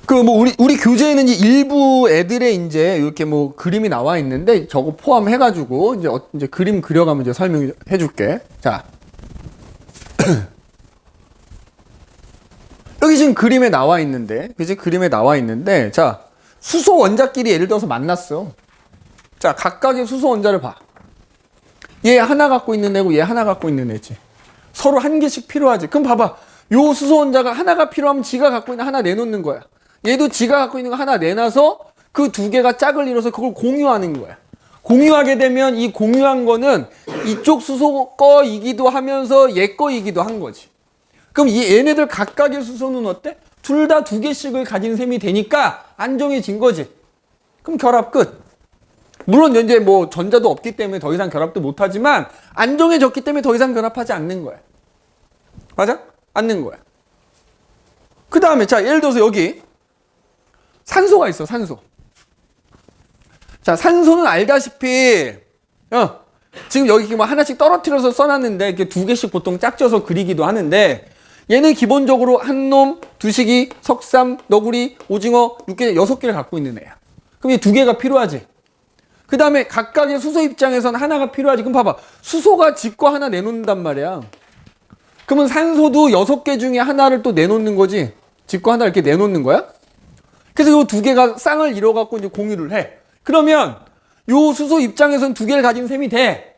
그 뭐 우리 교재에는 이제 일부 애들의 이제 이렇게 뭐 그림이 나와 있는데 저거 포함해가지고 이제 그림 그려가면 이제 설명해줄게. 자. 여기 지금 그림에 나와 있는데, 그지? 그림에 나와 있는데, 자, 수소 원자끼리 예를 들어서 만났어. 자, 각각의 수소 원자를 봐. 얘 하나 갖고 있는 애고 얘 하나 갖고 있는 애지. 서로 한 개씩 필요하지. 그럼 봐봐. 요 수소 원자가 하나가 필요하면 지가 갖고 있는 하나 내놓는 거야. 얘도 지가 갖고 있는 거 하나 내놔서 그 두 개가 짝을 이뤄서 그걸 공유하는 거야. 공유하게 되면 이 공유한 거는 이쪽 수소 거이기도 하면서 얘 거이기도 한 거지. 그럼 얘네들 각각의 수소는 어때? 둘 다 두 개씩을 가진 셈이 되니까 안정해진 거지. 그럼 결합 끝. 물론 이제 뭐 전자도 없기 때문에 더 이상 결합도 못하지만 안정해졌기 때문에 더 이상 결합하지 않는 거야. 맞아? 않는 거야. 그 다음에 자 예를 들어서 여기 산소가 있어. 산소. 자 산소는 알다시피 지금 여기 뭐 하나씩 떨어뜨려서 써놨는데 이렇게 두 개씩 보통 짝져서 그리기도 하는데 얘는 기본적으로 한놈, 두식이, 석삼, 너구리, 오징어, 육개, 6개를 갖고 있는 애야. 그럼 이 두 개가 필요하지. 그 다음에 각각의 수소 입장에서는 하나가 필요하지. 그럼 봐봐. 수소가 지거 하나 내놓는단 말이야. 그러면 산소도 6개 중에 하나를 또 내놓는 거지. 지거 하나 이렇게 내놓는 거야. 그래서 이 두 개가 쌍을 이뤄갖고 이제 공유를 해. 그러면 요 수소 입장에서는 두 개를 가진 셈이 돼.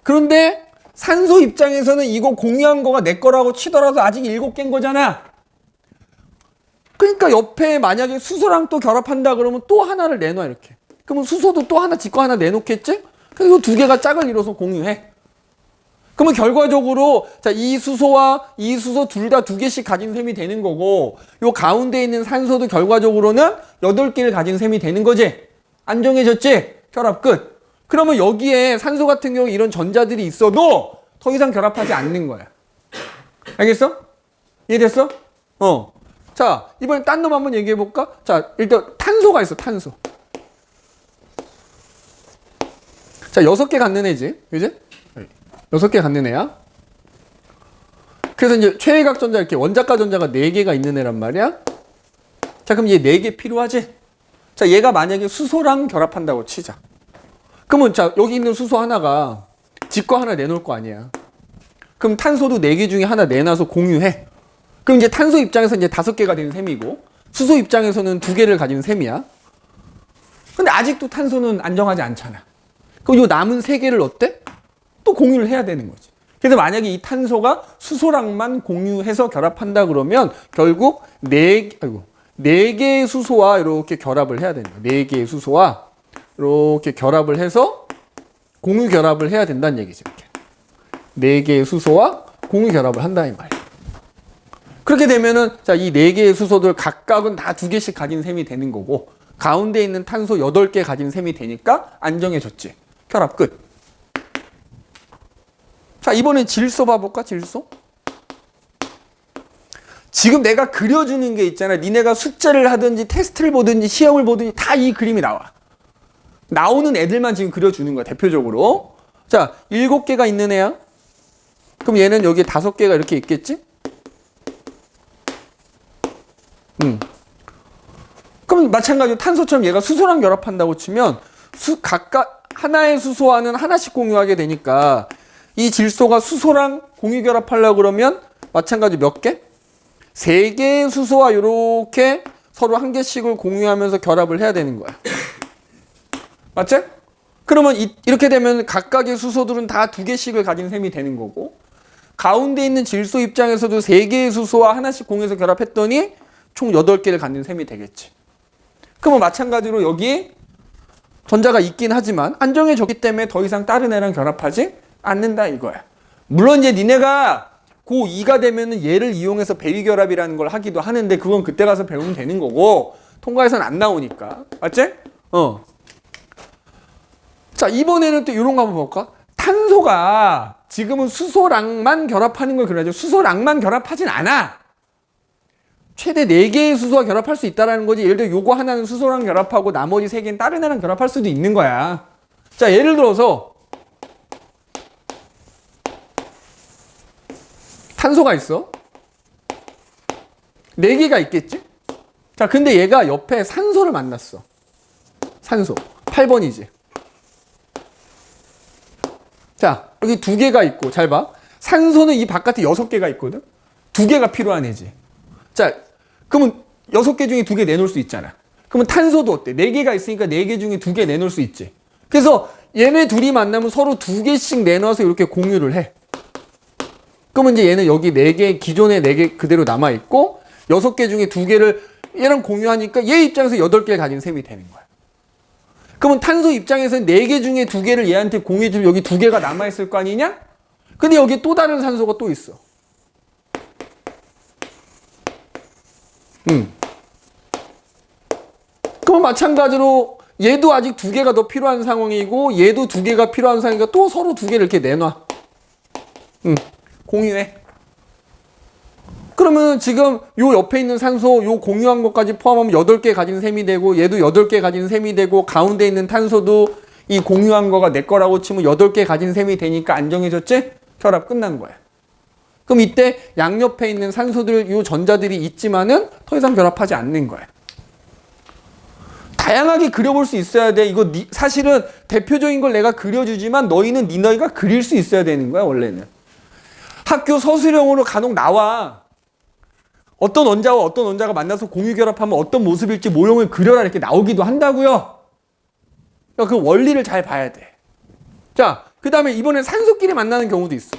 그런데 산소 입장에서는 이거 공유한 거가 내 거라고 치더라도 아직 7개인 거잖아. 그러니까 옆에 만약에 수소랑 또 결합한다 그러면 또 하나를 내놔 이렇게. 그러면 수소도 또 하나 지거 하나 내놓겠지? 그래서 이 두 개가 짝을 이뤄서 공유해. 그러면 결과적으로 자, 이 수소와 이 수소 둘 다 두 개씩 가진 셈이 되는 거고 요 가운데 있는 산소도 결과적으로는 8개를 가진 셈이 되는 거지. 안정해졌지? 결합 끝. 그러면 여기에 산소 같은 경우 이런 전자들이 있어도 더 이상 결합하지 않는 거야. 알겠어? 이해됐어? 자, 이번엔 딴 놈 한번 얘기해 볼까? 자, 일단 탄소가 있어. 탄소. 자, 6개 갖는 애지. 그지? 6개 갖는 애야. 그래서 이제 최외각 전자 이렇게 원자가 전자가 4개가 있는 애란 말이야. 자, 그럼 얘 4개 필요하지? 자, 얘가 만약에 수소랑 결합한다고 치자. 그러면 자, 여기 있는 수소 하나가 지거 하나 내놓을 거 아니야. 그럼 탄소도 4개 중에 하나 내놔서 공유해. 그럼 이제 탄소 입장에서 이제 5개가 된 셈이고 수소 입장에서는 2개를 가진 셈이야. 근데 아직도 탄소는 안정하지 않잖아. 그럼 요 남은 3개를 어때? 또 공유를 해야 되는 거지. 그래서 만약에 이 탄소가 수소랑만 공유해서 결합한다 그러면 결국 4개의 수소와 이렇게 결합을 해야 됩니다. 4개의 수소와 이렇게 결합을 해서 공유 결합을 해야 된다는 얘기죠. 이렇게. 4개의 수소와 공유 결합을 한다 이 말이에요. 그렇게 되면은 자, 이 4개의 수소들 각각은 다 2개씩 가진 셈이 되는 거고 가운데 있는 탄소 8개 가진 셈이 되니까 안정해졌지. 결합 끝. 자, 이번엔 질소 봐볼까? 질소? 지금 내가 그려주는 게 있잖아. 니네가 숙제를 하든지 테스트를 보든지 시험을 보든지 다 이 그림이 나와. 나오는 애들만 지금 그려주는 거야. 대표적으로. 자, 7개가 있는 애야. 그럼 얘는 여기 5개가 이렇게 있겠지? 그럼 마찬가지로 탄소처럼 얘가 수소랑 결합한다고 치면 각각 하나의 수소와는 하나씩 공유하게 되니까 이 질소가 수소랑 공유 결합하려고 그러면 마찬가지 몇 개? 3개의 수소와 이렇게 서로 1개씩을 공유하면서 결합을 해야 되는 거야. 맞지? 그러면 이렇게 되면 각각의 수소들은 다 2개씩을 가진 셈이 되는 거고 가운데 있는 질소 입장에서도 3개의 수소와 하나씩 공유해서 결합했더니 총 8개를 갖는 셈이 되겠지. 그러면 마찬가지로 여기 전자가 있긴 하지만 안정해졌기 때문에 더 이상 다른 애랑 결합하지 않는다 이거야. 물론 이제 니네가 고2가 되면은 얘를 이용해서 배위결합이라는 걸 하기도 하는데 그건 그때 가서 배우면 되는 거고 통과에서는 안 나오니까. 맞지? 자, 이번에는 또 이런 거 한번 볼까? 탄소가 지금은 수소랑만 결합하는 걸 그려야죠. 수소랑만 결합하진 않아. 최대 4개의 수소와 결합할 수 있다는 거지. 예를 들어 요거 하나는 수소랑 결합하고 나머지 3개는 다른 애랑 결합할 수도 있는 거야. 자, 예를 들어서 탄소가 있어. 4개가 있겠지? 자, 근데 얘가 옆에 산소를 만났어. 산소. 8번이지. 자, 여기 2개가 있고, 잘 봐. 산소는 이 바깥에 6개가 있거든? 2개가 필요한 애지. 자, 그러면 6개 중에 2개 내놓을 수 있잖아. 그러면 탄소도 어때? 4개가 있으니까 4개 중에 2개 내놓을 수 있지. 그래서 얘네 둘이 만나면 서로 2개씩 내놔서 이렇게 공유를 해. 그러면 이제 얘는 여기 4개, 기존의 4개 그대로 남아있고 6개 중에 2개를 얘랑 공유하니까 얘 입장에서 8개를 가진 셈이 되는 거야. 그러면 탄소 입장에서는 4개 중에 2개를 얘한테 공유해주면 여기 2개가 남아있을 거 아니냐? 근데 여기 또 다른 산소가 또 있어. 그럼 마찬가지로 얘도 아직 2개가 더 필요한 상황이고 얘도 2개가 필요한 상황이니까 또 서로 2개를 이렇게 내놔. 공유해. 그러면 지금 요 옆에 있는 산소 요 공유한 것까지 포함하면 8개 가진 셈이 되고 얘도 8개 가진 셈이 되고 가운데 있는 탄소도 이 공유한 거가 내 거라고 치면 8개 가진 셈이 되니까 안정해졌지? 결합 끝난 거야. 그럼 이때 양옆에 있는 산소들 요 전자들이 있지만은 더 이상 결합하지 않는 거야. 다양하게 그려볼 수 있어야 돼. 이거 사실은 대표적인 걸 내가 그려주지만 너희는 너희가 그릴 수 있어야 되는 거야 원래는. 학교 서술형으로 간혹 나와. 어떤 원자와 어떤 원자가 만나서 공유 결합하면 어떤 모습일지 모형을 그려라 이렇게 나오기도 한다고요. 그 원리를 잘 봐야 돼. 자, 그 다음에 이번엔 산소끼리 만나는 경우도 있어.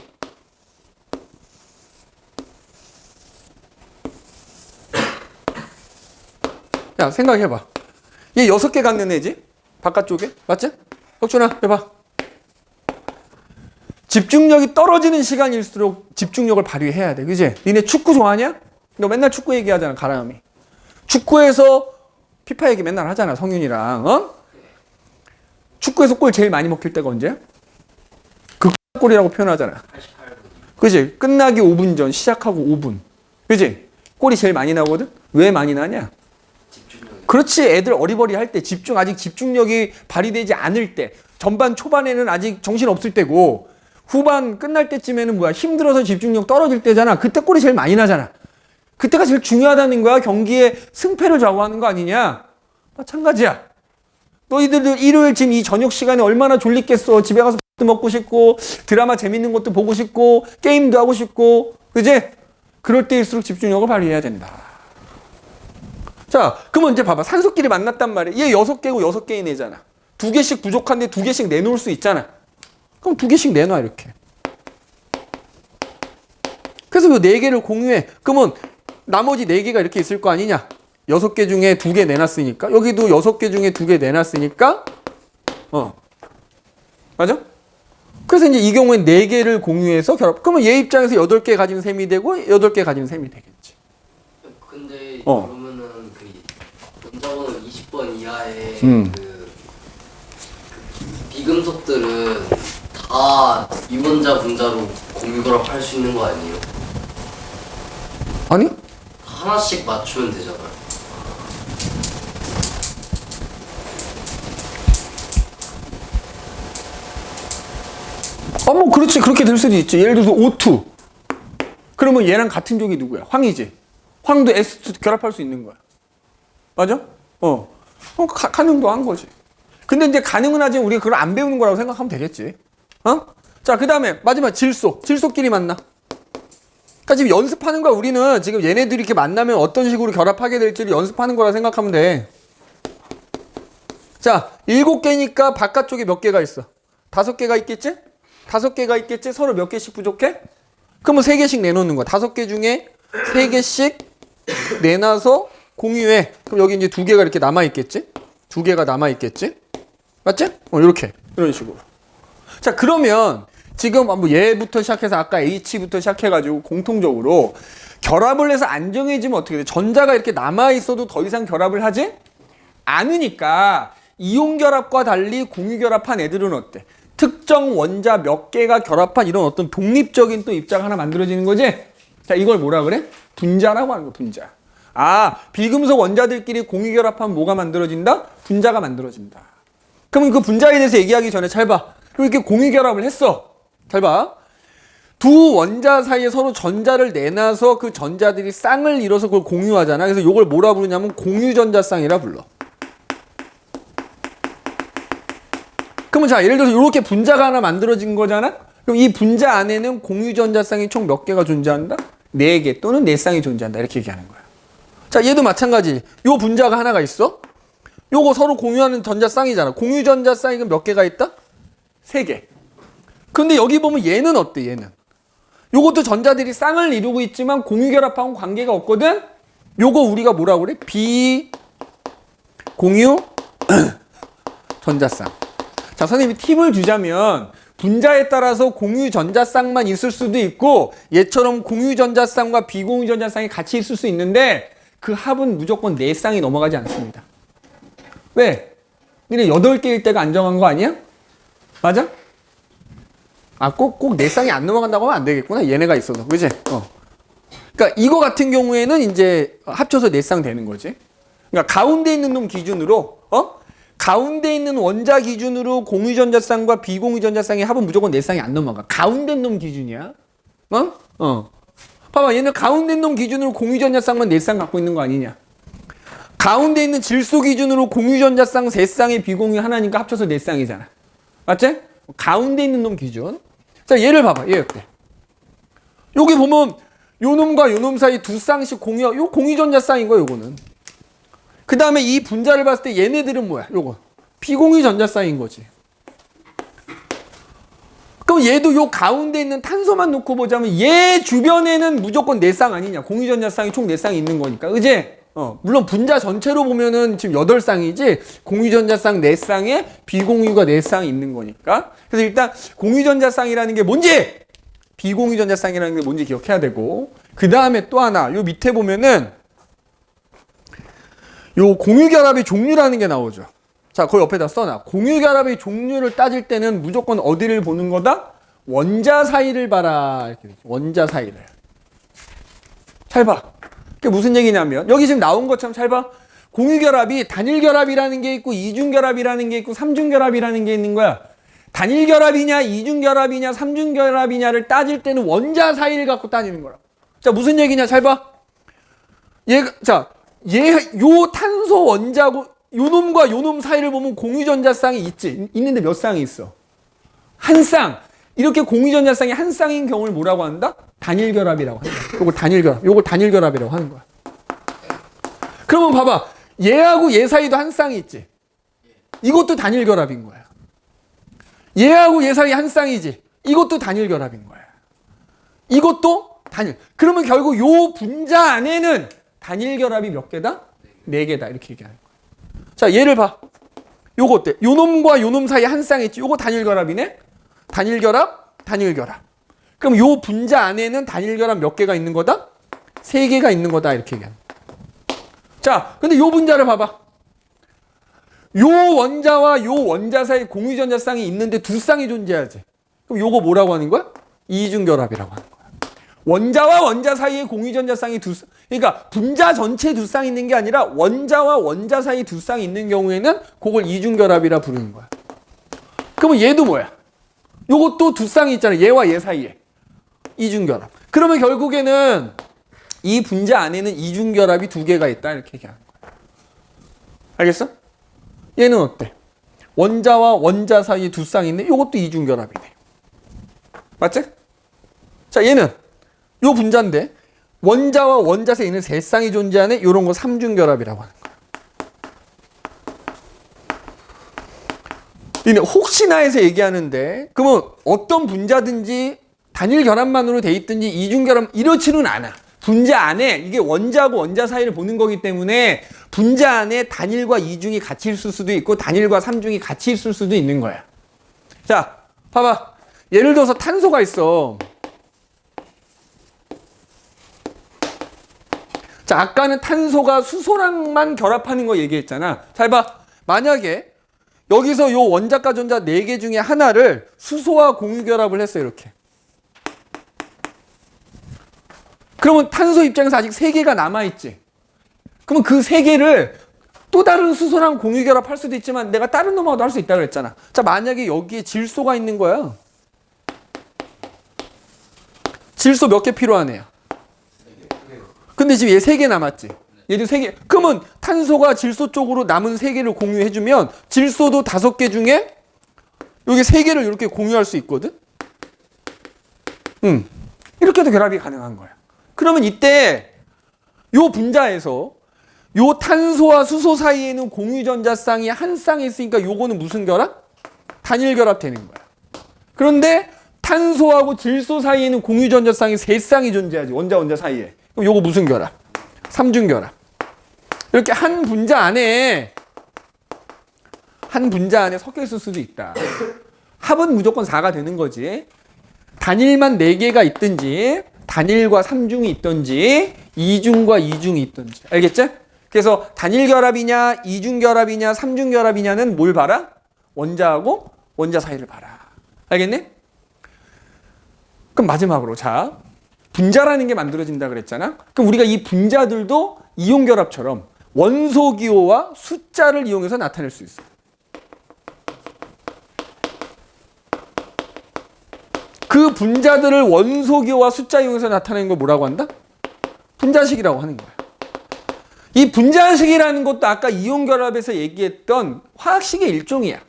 야, 생각해봐. 얘 6개 갖는 애지? 바깥쪽에? 맞지? 혁준아, 해봐. 집중력이 떨어지는 시간일수록 집중력을 발휘해야 돼. 그지? 니네 축구 좋아하냐? 너 맨날 축구 얘기하잖아, 가람이. 축구에서 피파 얘기 맨날 하잖아, 성윤이랑. 어? 축구에서 골 제일 많이 먹힐 때가 언제야? 극골이라고 표현하잖아. 88분. 그지? 끝나기 5분 전, 시작하고 5분. 그지? 골이 제일 많이 나거든? 왜 많이 나냐? 집중력이. 그렇지. 애들 어리버리 할 때, 아직 집중력이 발휘되지 않을 때, 전반 초반에는 아직 정신 없을 때고, 후반 끝날 때쯤에는 뭐야? 힘들어서 집중력 떨어질 때잖아. 그때 골이 제일 많이 나잖아. 그때가 제일 중요하다는 거야. 경기의 승패를 좌우하는 거 아니냐? 마찬가지야. 너희들도 일요일 지금 이 저녁 시간에 얼마나 졸리겠어. 집에 가서 밥도 먹고 싶고 드라마 재밌는 것도 보고 싶고 게임도 하고 싶고 그지? 그럴 때일수록 집중력을 발휘해야 된다. 자, 그러면 이제 봐봐. 산소끼리 만났단 말이야. 얘 6개고 6개인 애잖아. 2개씩 부족한데 2개씩 내놓을 수 있잖아. 그럼 2개씩 내놔 이렇게. 그래서 이 4개를 공유해. 그러면 나머지 4개가 이렇게 있을 거 아니냐? 6개 중에 2개 내놨으니까 여기도 6개 중에 2개 내놨으니까 맞아? 그래서 이제 이 경우엔 4개를 공유해서 결합. 그러면 얘 입장에서 8개 가진 셈이 되고 8개 가진 셈이 되겠지. 근데 그러면은 그 원자번호 20번 이하의 그 비금속들은 다 이원자 분자로 공유 결합할 수 있는 거 아니에요? 아니? 하나씩 맞추면 되잖아요. 뭐 그렇지. 그렇게 될 수도 있지. 예를 들어서 O2. 그러면 얘랑 같은 족이 누구야? 황이지. 황도 S2 결합할 수 있는 거야. 맞아? 가능도 한 거지. 근데 이제 가능은 하지만 우리가 그걸 안 배우는 거라고 생각하면 되겠지. 자, 그 다음에 마지막 질소. 질소끼리 만나. 그러니까 지금 연습하는 거야. 우리는 지금 얘네들이 이렇게 만나면 어떤 식으로 결합하게 될지를 연습하는 거라 생각하면 돼. 자, 7개니까 바깥쪽에 몇 개가 있어? 5개가 있겠지? 5개가 있겠지? 서로 몇 개씩 부족해? 그러면 3개씩 내놓는 거야. 5개 중에 3개씩 내놔서 공유해. 그럼 여기 이제 2개가 이렇게 남아있겠지? 2개가 남아있겠지? 맞지? 이렇게. 이런 식으로. 자, 그러면 지금 뭐 얘부터 시작해서 아까 H부터 시작해가지고 공통적으로 결합을 해서 안 정해지면 어떻게 돼? 전자가 이렇게 남아있어도 더 이상 결합을 하지 않으니까 이온 결합과 달리 공유 결합한 애들은 어때? 특정 원자 몇 개가 결합한 이런 어떤 독립적인 또 입자가 하나 만들어지는 거지? 자, 이걸 뭐라 그래? 분자라고 하는 거, 분자. 비금속 원자들끼리 공유 결합하면 뭐가 만들어진다? 분자가 만들어진다. 그러면 그 분자에 대해서 얘기하기 전에 잘 봐. 이렇게 공유 결합을 했어. 잘 봐. 두 원자 사이에 서로 전자를 내놔서 그 전자들이 쌍을 이뤄서 그걸 공유하잖아. 그래서 이걸 뭐라 부르냐면 공유전자쌍이라 불러. 그러면 자, 예를 들어서 이렇게 분자가 하나 만들어진 거잖아? 그럼 이 분자 안에는 공유전자쌍이 총 몇 개가 존재한다? 4개 또는 4쌍이 존재한다. 이렇게 얘기하는 거야. 자, 얘도 마찬가지. 요 분자가 하나가 있어. 요거 서로 공유하는 전자쌍이잖아. 공유전자쌍이 몇 개가 있다? 3개. 근데 여기 보면 얘는 어때? 얘는. 요것도 전자들이 쌍을 이루고 있지만 공유결합하고 관계가 없거든? 요거 우리가 뭐라고 그래? 비공유 전자쌍. 자, 선생님이 팁을 주자면 분자에 따라서 공유전자쌍만 있을 수도 있고 얘처럼 공유전자쌍과 비공유전자쌍이 같이 있을 수 있는데 그 합은 무조건 4쌍이 넘어가지 않습니다. 왜? 니네 8개일 때가 안정한 거 아니야? 맞아? 꼭 4쌍이 안 넘어간다고 하면 안 되겠구나. 얘네가 있어서. 그지? 그러니까 이거 같은 경우에는 이제 합쳐서 4쌍 되는 거지. 그러니까 가운데 있는 놈 기준으로, 가운데 있는 원자 기준으로 공유전자쌍과 비공유전자쌍의 합은 무조건 4쌍이 안 넘어가. 가운데 놈 기준이야. 봐봐. 얘는 가운데 놈 기준으로 공유전자쌍만 4쌍 갖고 있는 거 아니냐. 가운데 있는 질소 기준으로 공유전자쌍 3쌍에 비공유 하나니까 합쳐서 4쌍이잖아. 맞지? 가운데 있는 놈 기준. 자, 얘를 봐봐. 얘 어때? 여기 보면 요 놈과 요 놈 사이 2쌍씩 요 공유전자쌍인 거야, 요거는. 그 다음에 이 분자를 봤을 때 얘네들은 뭐야? 요거. 비공유전자쌍인 거지. 그럼 얘도 요 가운데 있는 탄소만 놓고 보자면 얘 주변에는 무조건 4쌍 아니냐. 공유전자쌍이 총 4쌍이 있는 거니까. 그지? 물론 분자 전체로 보면은 지금 8쌍이지 공유전자쌍 4쌍에 비공유가 4쌍이 있는 거니까. 그래서 일단 공유전자쌍이라는 게 뭔지, 비공유전자쌍이라는 게 뭔지 기억해야 되고, 그 다음에 또 하나 요 밑에 보면은 요 공유결합의 종류라는 게 나오죠. 자, 그 옆에다 써놔. 공유결합의 종류를 따질 때는 무조건 어디를 보는 거다? 원자 사이를 봐라. 이렇게 되죠. 원자 사이를. 잘 봐. 그게 무슨 얘기냐면 여기 지금 나온 것처럼 잘 봐. 공유결합이 단일결합이라는 게 있고 이중결합이라는 게 있고 삼중결합이라는 게 있는 거야. 단일결합이냐 이중결합이냐 삼중결합이냐를 따질 때는 원자 사이를 갖고 따지는 거라. 자, 무슨 얘기냐 잘 봐. 요 탄소 원자고 요 놈과 요 놈 사이를 보면 공유전자쌍이 있는데 몇 쌍이 있어? 한 쌍. 이렇게 공유전자쌍이 한 쌍인 경우를 뭐라고 한다? 단일결합이라고 한다. 요걸 단일결합이라고 하는 거야. 그러면 봐봐. 얘하고 얘 사이도 한 쌍이 있지. 이것도 단일결합인 거야. 얘하고 얘 사이 한 쌍이지. 이것도 단일결합인 거야. 이것도 단일. 그러면 결국 요 분자 안에는 단일결합이 몇 개다? 4개다 이렇게 얘기하는 거야. 자, 얘를 봐. 요거 어때? 요 놈과 요 놈 사이에 한 쌍이 있지. 요거 단일 결합이네. 단일 결합, 단일 결합. 그럼 요 분자 안에는 단일 결합 몇 개가 있는 거다? 3개가 있는 거다 이렇게 얘기하는 거야. 자, 근데 요 분자를 봐봐. 요 원자와 요 원자 사이 공유 전자쌍이 있는데 두 쌍이 존재하지. 그럼 요거 뭐라고 하는 거야? 이중결합이라고 하는 거야. 원자와 원자 사이에 공유 전자쌍이 그러니까 분자 전체에 두 쌍이 있는 게 아니라 원자와 원자 사이에 두 쌍이 있는 경우에는 그걸 이중결합이라 부르는 거야. 그러면 얘도 뭐야? 요것도 두 쌍이 있잖아. 얘와 얘 사이에. 이중결합. 그러면 결국에는 이 분자 안에는 이중결합이 2개가 있다 이렇게 얘기하는 거야. 알겠어? 얘는 어때? 원자와 원자 사이에 두 쌍이 있네. 이것도 이중결합이네. 맞지? 자, 얘는 요 분자인데 원자와 원자 사이에 있는 3쌍이 존재하네. 이런 거 3중결합이라고 하는 거야. 근데 혹시나 해서 얘기하는데 그러면 어떤 분자든지 단일 결합만으로 돼 있든지 이중결합 이렇지는 않아. 분자 안에 이게 원자하고 원자 사이를 보는 거기 때문에 분자 안에 단일과 이중이 같이 있을 수도 있고 단일과 삼중이 같이 있을 수도 있는 거야. 자, 봐봐. 예를 들어서 탄소가 있어. 자, 아까는 탄소가 수소랑만 결합하는 거 얘기했잖아. 잘 봐. 만약에 여기서 요 원자과 전자 4개 중에 하나를 수소와 공유 결합을 했어 이렇게. 그러면 탄소 입장에서 아직 3개가 남아있지. 그러면 그 3개를 또 다른 수소랑 공유 결합할 수도 있지만 내가 다른 놈하고도 할 수 있다고 그랬잖아. 자, 만약에 여기에 질소가 있는 거야. 질소 몇 개 필요하네요? 근데 지금 얘 3개 남았지. 얘도 3개. 그러면 탄소가 질소 쪽으로 남은 3개를 공유해주면 질소도 5개 중에 여기 3개를 이렇게 공유할 수 있거든? 이렇게도 결합이 가능한 거야. 그러면 이때 요 분자에서 요 탄소와 수소 사이에는 공유 전자쌍이 한 쌍이 있으니까 요거는 무슨 결합? 단일 결합 되는 거야. 그런데 탄소하고 질소 사이에는 공유 전자쌍이 3쌍이 존재하지. 원자 사이에. 그럼 요거 무슨 결합? 삼중 결합. 이렇게 한 분자 안에 섞여 있을 수도 있다. 합은 무조건 4가 되는 거지. 단일만 4개가 있든지 단일과 삼중이 있든지 이중과 이중이 있든지. 알겠지? 그래서 단일 결합이냐 이중 결합이냐 삼중 결합이냐는 뭘 봐라? 원자하고 원자 사이를 봐라. 알겠니? 그럼 마지막으로 자, 분자라는 게 만들어진다 그랬잖아. 그럼 우리가 이 분자들도 이온 결합처럼 원소 기호와 숫자를 이용해서 나타낼 수 있어. 그 분자들을 원소 기호와 숫자 이용해서 나타내는 걸 뭐라고 한다? 분자식이라고 하는 거야. 이 분자식이라는 것도 아까 이온 결합에서 얘기했던 화학식의 일종이야.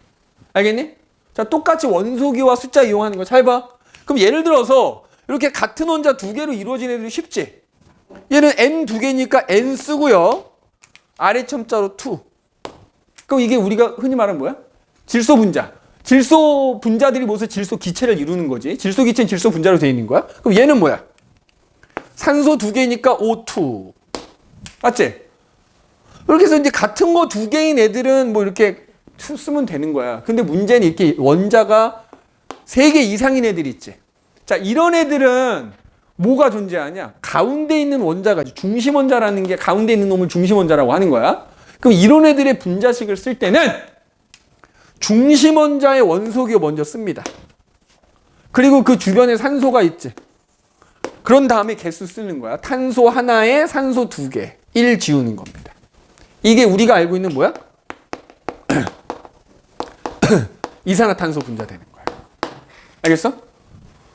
알겠니? 자, 똑같이 원소 기호와 숫자 이용하는 거 잘 봐. 그럼 예를 들어서 이렇게 같은 원자 2개로 이루어진 애들이 쉽지? 얘는 N 2개니까 N 쓰고요. 아래 첨자로 2. 그럼 이게 우리가 흔히 말하는 뭐야? 질소 분자. 질소 분자들이 모여서 질소 기체를 이루는 거지. 질소 기체는 질소 분자로 되어 있는 거야. 그럼 얘는 뭐야? 산소 2개니까 O2. 맞지? 이렇게 해서 이제 같은 거 2개인 애들은 뭐 이렇게 쓰면 되는 거야. 근데 문제는 이렇게 원자가 3개 이상인 애들이 있지. 자, 이런 애들은 뭐가 존재하냐? 가운데 있는 원자가 중심 원자라는 게 가운데 있는 놈을 중심 원자라고 하는 거야. 그럼 이런 애들의 분자식을 쓸 때는 중심 원자의 원소기호 먼저 씁니다. 그리고 그 주변에 산소가 있지. 그런 다음에 개수 쓰는 거야. 탄소 하나에 산소 2개. 1 지우는 겁니다. 이게 우리가 알고 있는 뭐야? 이산화탄소 분자 되는 거야. 알겠어?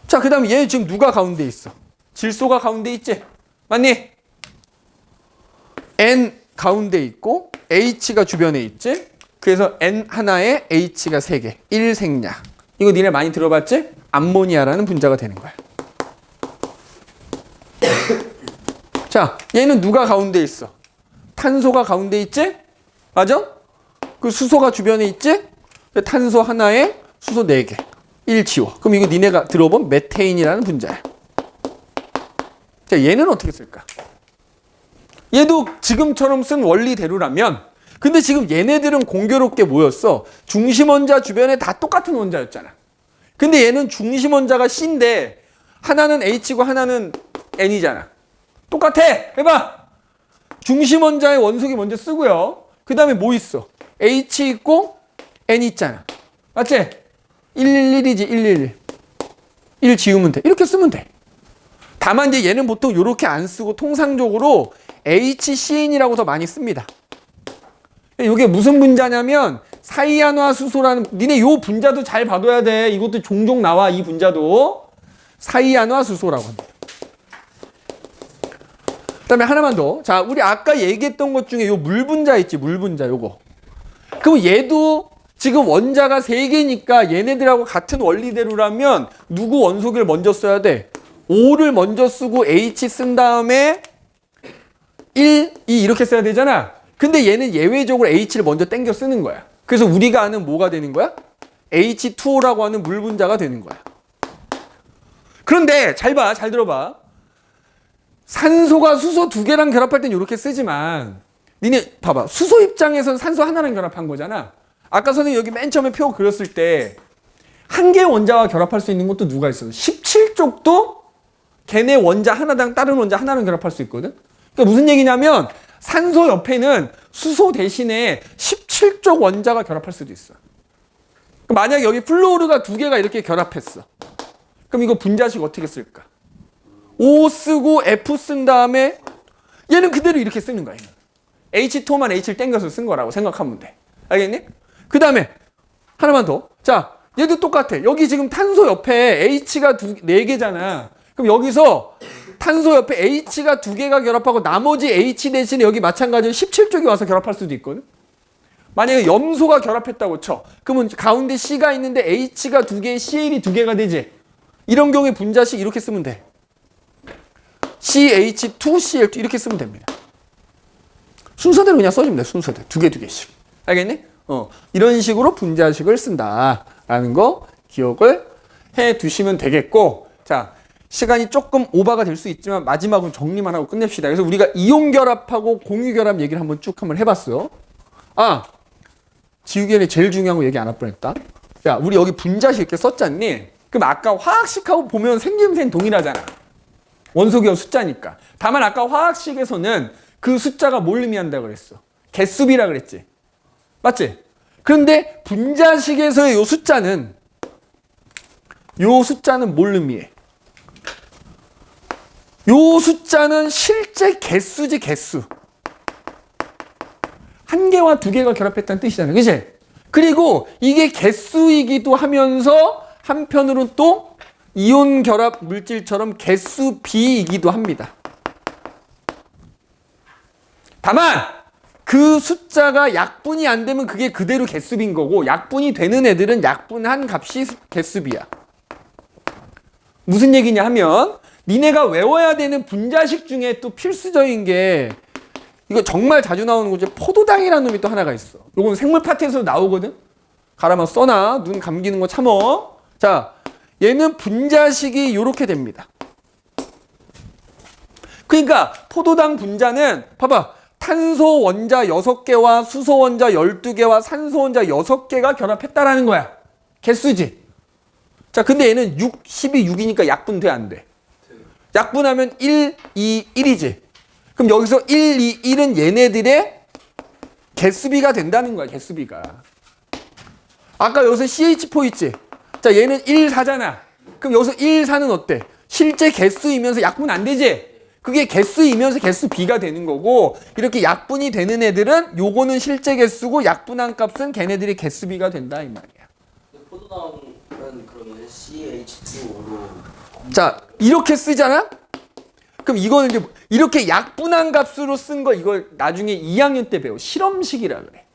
자, 그 다음에 얘 지금 누가 가운데 있어? 질소가 가운데 있지? 맞니? N 가운데 있고 H가 주변에 있지? 그래서 N 하나에 H가 3개. 1생략. 이거 니네 많이 들어봤지? 암모니아라는 분자가 되는 거야. 자, 얘는 누가 가운데 있어? 탄소가 가운데 있지? 맞아? 그 수소가 주변에 있지? 탄소 하나에 수소 4개. 1 지워. 그럼 이거 니네가 들어본 메테인이라는 분자야. 자, 얘는 어떻게 쓸까? 얘도 지금처럼 쓴 원리대로라면, 근데 지금 얘네들은 공교롭게 모였어. 중심 원자 주변에 다 똑같은 원자였잖아. 근데 얘는 중심 원자가 C인데 하나는 H고 하나는 N이잖아. 똑같아. 해봐. 중심 원자의 원소기 먼저 쓰고요. 그 다음에 뭐 있어? H 있고 N 있잖아. 맞지? 111이지. 111. 1 지우면 돼. 이렇게 쓰면 돼. 다만 이제 얘는 보통 이렇게 안 쓰고 통상적으로 HCn이라고 더 많이 씁니다. 이게 무슨 분자냐면 사이안화수소라는, 니네 요 분자도 잘 봐둬야 돼. 이것도 종종 나와. 이 분자도 사이안화수소라고 합니다. 그 다음에 하나만 더. 자, 우리 아까 얘기했던 것 중에 요 물분자 있지. 물분자 요거. 그럼 얘도 지금 원자가 3개니까 얘네들하고 같은 원리대로라면 누구 원소기를 먼저 써야 돼? O를 먼저 쓰고 H 쓴 다음에 1, 2 이렇게 써야 되잖아. 근데 얘는 예외적으로 H를 먼저 땡겨 쓰는 거야. 그래서 우리가 아는 뭐가 되는 거야? H2O라고 하는 물분자가 되는 거야. 그런데 잘 봐, 잘 들어봐. 산소가 수소 2개랑 결합할 땐 이렇게 쓰지만 니네 봐봐. 수소 입장에서는 산소 하나랑 결합한 거잖아. 아까 선생님 여기 맨 처음에 표 그렸을 때 한 개의 원자와 결합할 수 있는 것도 누가 있어? 17쪽도 걔네 원자 하나당 다른 원자 하나랑 결합할 수 있거든. 그러니까 무슨 얘기냐면 산소 옆에는 수소 대신에 17쪽 원자가 결합할 수도 있어. 만약 여기 플로르가 2개가 이렇게 결합했어. 그럼 이거 분자식 어떻게 쓸까? O 쓰고 F 쓴 다음에 얘는 그대로 이렇게 쓰는 거야. H2만 H를 땡겨서 쓴 거라고 생각하면 돼. 알겠니? 그 다음에 하나만 더. 자, 얘도 똑같아. 여기 지금 탄소 옆에 H가 4개잖아. 그럼 여기서 탄소 옆에 H가 2개가 결합하고 나머지 H 대신에 여기 마찬가지로 17쪽이 와서 결합할 수도 있거든. 만약에 염소가 결합했다고 쳐. 그러면 가운데 C가 있는데 H가 2개, Cl이 2개가 되지. 이런 경우에 분자식 이렇게 쓰면 돼. CH2Cl2 이렇게 쓰면 됩니다. 순서대로 그냥 써주면 돼. 순서대로. 2개씩. 알겠니? 이런 식으로 분자식을 쓴다라는 거 기억을 해 두시면 되겠고, 자, 시간이 조금 오버가 될 수 있지만 마지막으로 정리만 하고 끝냅시다. 그래서 우리가 이온 결합하고 공유 결합 얘기를 한번 해봤어. 아, 지우개는 제일 중요한 거 얘기 안 할 뻔했다. 야, 우리 여기 분자식 이렇게 썼잖니? 그럼 아까 화학식하고 보면 생김새는 동일하잖아. 원소기호 숫자니까. 다만 아까 화학식에서는 그 숫자가 뭘 의미한다 그랬어? 개수비라 그랬지. 맞지? 그런데 분자식에서의 요 숫자는 뭘 의미해? 요 숫자는 실제 개수지, 개수. 1개와 2개가 결합했다는 뜻이잖아요. 그치? 그리고 이게 개수이기도 하면서 한편으로는 또 이온 결합 물질처럼 개수 B이기도 합니다. 다만 그 숫자가 약분이 안 되면 그게 그대로 개수비인 거고, 약분이 되는 애들은 약분한 값이 개수비야. 무슨 얘기냐 하면 니네가 외워야 되는 분자식 중에 또 필수적인 게, 이거 정말 자주 나오는 거지, 포도당이라는 놈이 또 하나가 있어. 요건 생물 파트에서 나오거든. 가라만 써놔. 눈 감기는 거 참어. 자, 얘는 분자식이 요렇게 됩니다. 그러니까 포도당 분자는 봐봐. 탄소 원자 6개와 수소 원자 12개와 산소 원자 6개가 결합했다라는 거야. 개수지. 자, 근데 얘는 6, 12, 6이니까 약분돼 안 돼? 약분하면 1, 2, 1이지. 그럼 여기서 1, 2, 1은 얘네들의 개수비가 된다는 거야. 개수비가. 아까 여기서 CH4 있지? 자, 얘는 1, 4잖아. 그럼 여기서 1, 4는 어때? 실제 개수이면서 약분 안 되지? 그게 개수이면서 개수 B가 되는 거고, 이렇게 약분이 되는 애들은 요거는 실제 개수고 약분한 값은 걔네들이 개수 B가 된다 이 말이야. 포도당은 그러면 CH2O로 자, 이렇게 쓰잖아? 그럼 이거는 이제 이렇게 약분한 값으로 쓴 거 이걸 나중에 2학년 때 배워. 실험식이라 그래.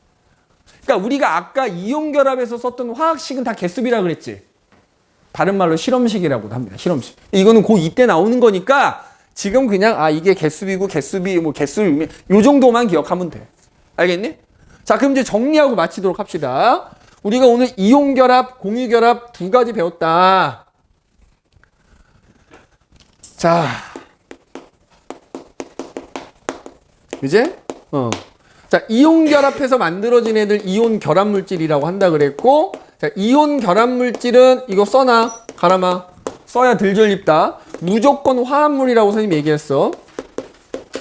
그러니까 우리가 아까 이온 결합에서 썼던 화학식은 다 개수 B라 그랬지. 다른 말로 실험식이라고도 합니다. 실험식. 이거는 고2 때 나오는 거니까 지금 그냥 이게 개수비고 개수비 뭐 개수 요 정도만 기억하면 돼. 알겠니? 자, 그럼 이제 정리하고 마치도록 합시다. 우리가 오늘 이온 결합, 공유 결합 2가지 배웠다. 자, 이제 자, 이온 결합해서 만들어진 애들 이온 결합 물질이라고 한다 그랬고, 자, 이온 결합 물질은 이거 써놔. 가람아. 써야 들절 입다. 무조건 화합물이라고 선생님이 얘기했어.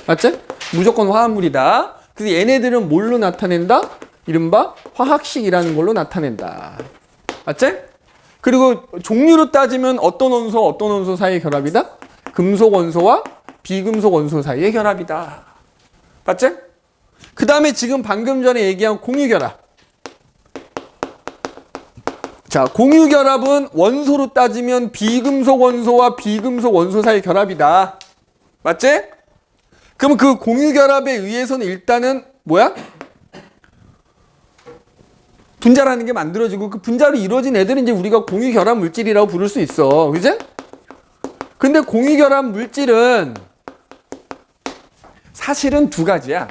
맞지? 무조건 화합물이다. 그래서 얘네들은 뭘로 나타낸다? 이른바 화학식이라는 걸로 나타낸다. 맞지? 그리고 종류로 따지면 어떤 원소 사이의 결합이다? 금속 원소와 비금속 원소 사이의 결합이다. 맞지? 그 다음에 지금 방금 전에 얘기한 공유결합. 자, 공유결합은 원소로 따지면 비금속 원소와 비금속 원소 사이의 결합이다. 맞지? 그럼 그 공유결합에 의해서는 일단은 뭐야? 분자라는 게 만들어지고 그 분자로 이루어진 애들은 이제 우리가 공유결합 물질이라고 부를 수 있어. 그지? 근데 공유결합 물질은 사실은 두 가지야.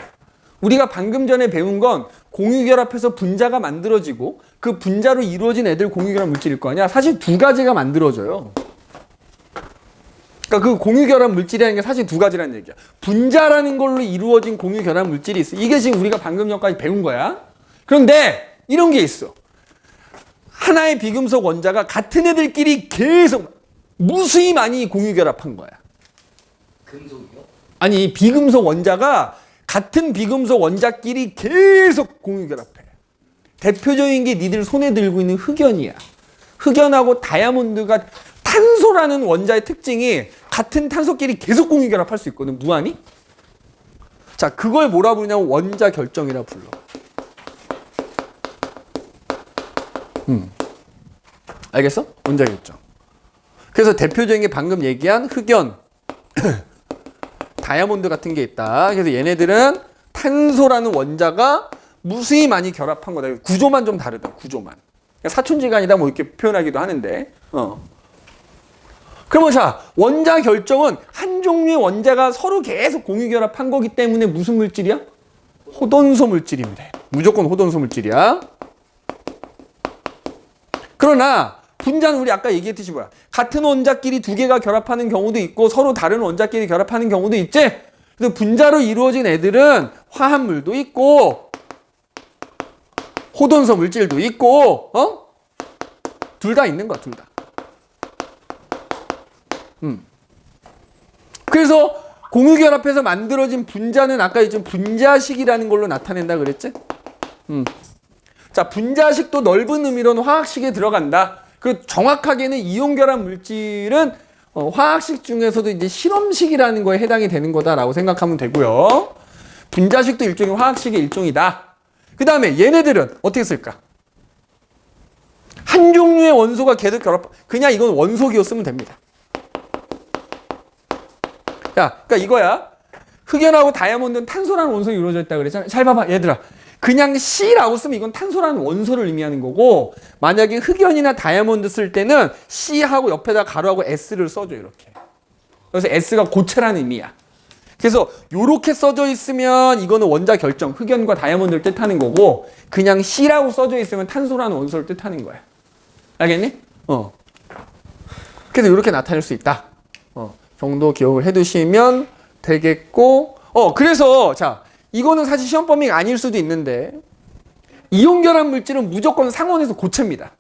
우리가 방금 전에 배운 건 공유결합해서 분자가 만들어지고 그 분자로 이루어진 애들 공유결합 물질일 거 아니야. 사실 두 가지가 만들어져요. 그러니까 그 공유결합 물질이라는 게 사실 두 가지라는 얘기야. 분자라는 걸로 이루어진 공유결합 물질이 있어. 이게 지금 우리가 방금 전까지 배운 거야. 그런데 이런 게 있어. 하나의 비금속 원자가 같은 애들끼리 계속 무수히 많이 공유결합한 거야. 금속이요? 아니, 비금속 원자가 같은 비금속 원자끼리 계속 공유결합해. 대표적인 게 니들 손에 들고 있는 흑연이야. 흑연하고 다이아몬드가 탄소라는 원자의 특징이 같은 탄소끼리 계속 공유결합할 수 있거든. 무한히. 자, 그걸 뭐라 부르냐면 원자 결정이라 불러. 알겠어? 원자 결정. 그래서 대표적인 게 방금 얘기한 흑연, 다이아몬드 같은 게 있다. 그래서 얘네들은 탄소라는 원자가 무수히 많이 결합한 거다. 구조만 좀 다르다. 구조만. 사촌지간이다 뭐 이렇게 표현하기도 하는데. 그러면 자, 원자 결정은 한 종류의 원자가 서로 계속 공유 결합한 거기 때문에 무슨 물질이야? 호돈소 물질입니다. 무조건 호돈소 물질이야. 그러나 분자는 우리 아까 얘기했듯이 뭐야? 같은 원자끼리 두 개가 결합하는 경우도 있고 서로 다른 원자끼리 결합하는 경우도 있지? 그래서 분자로 이루어진 애들은 화합물도 있고 호돈소 물질도 있고 둘 다 있는 거야, 둘 다. 그래서 공유결합해서 만들어진 분자는 아까 이제 분자식이라는 걸로 나타낸다 그랬지? 자, 분자식도 넓은 의미로는 화학식에 들어간다. 그리고 정확하게는 이온결합 물질은 화학식 중에서도 이제 실험식이라는 거에 해당이 되는 거다라고 생각하면 되고요. 분자식도 일종의 화학식의 일종이다. 그 다음에 얘네들은 어떻게 쓸까? 한 종류의 원소가 계속 결합, 그냥 이건 원소기호 쓰면 됩니다. 야, 그러니까 이거야. 흑연하고 다이아몬드는 탄소라는 원소로 이루어져 있다고 그랬잖아. 잘 봐봐, 얘들아. 그냥 C라고 쓰면 이건 탄소라는 원소를 의미하는 거고, 만약에 흑연이나 다이아몬드 쓸 때는 C하고 옆에다 가로하고 S를 써줘, 이렇게. 그래서 S가 고체라는 의미야. 그래서 이렇게 써져 있으면 이거는 원자 결정, 흑연과 다이아몬드를 뜻하는 거고, 그냥 C라고 써져 있으면 탄소라는 원소를 뜻하는 거야. 알겠니? 그래서 이렇게 나타낼 수 있다. 정도 기억을 해두시면 되겠고, 그래서 자, 이거는 사실 시험 범위가 아닐 수도 있는데 이온결합 물질은 무조건 상온에서 고체입니다.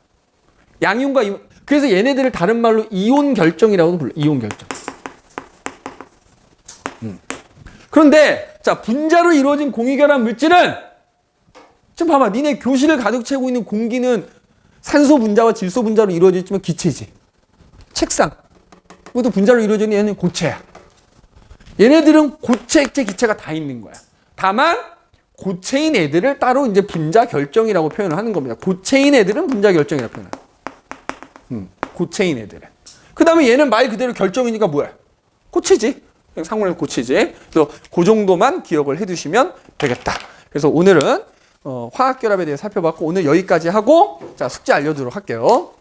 양이온과 이온, 그래서 얘네들을 다른 말로 이온 결정이라고도 불러. 이온 결정. 그런데 자, 분자로 이루어진 공유결합 물질은 지금 봐봐, 니네 교실을 가득 채우고 있는 공기는 산소 분자와 질소 분자로 이루어져 있지만 기체지. 책상, 그것도 분자로 이루어져 있는 얘는 고체야. 얘네들은 고체, 액체, 기체가 다 있는 거야. 다만 고체인 애들을 따로 이제 분자 결정이라고 표현을 하는 겁니다. 고체인 애들은 분자 결정이라고 표현해요. 고체인 애들은. 그 다음에 얘는 말 그대로 결정이니까 뭐야? 고체지. 상온에서 고체지. 그래서 그 정도만 기억을 해두시면 되겠다. 그래서 오늘은 화학결합에 대해 살펴봤고 오늘 여기까지 하고 자, 숙제 알려드리도록 할게요.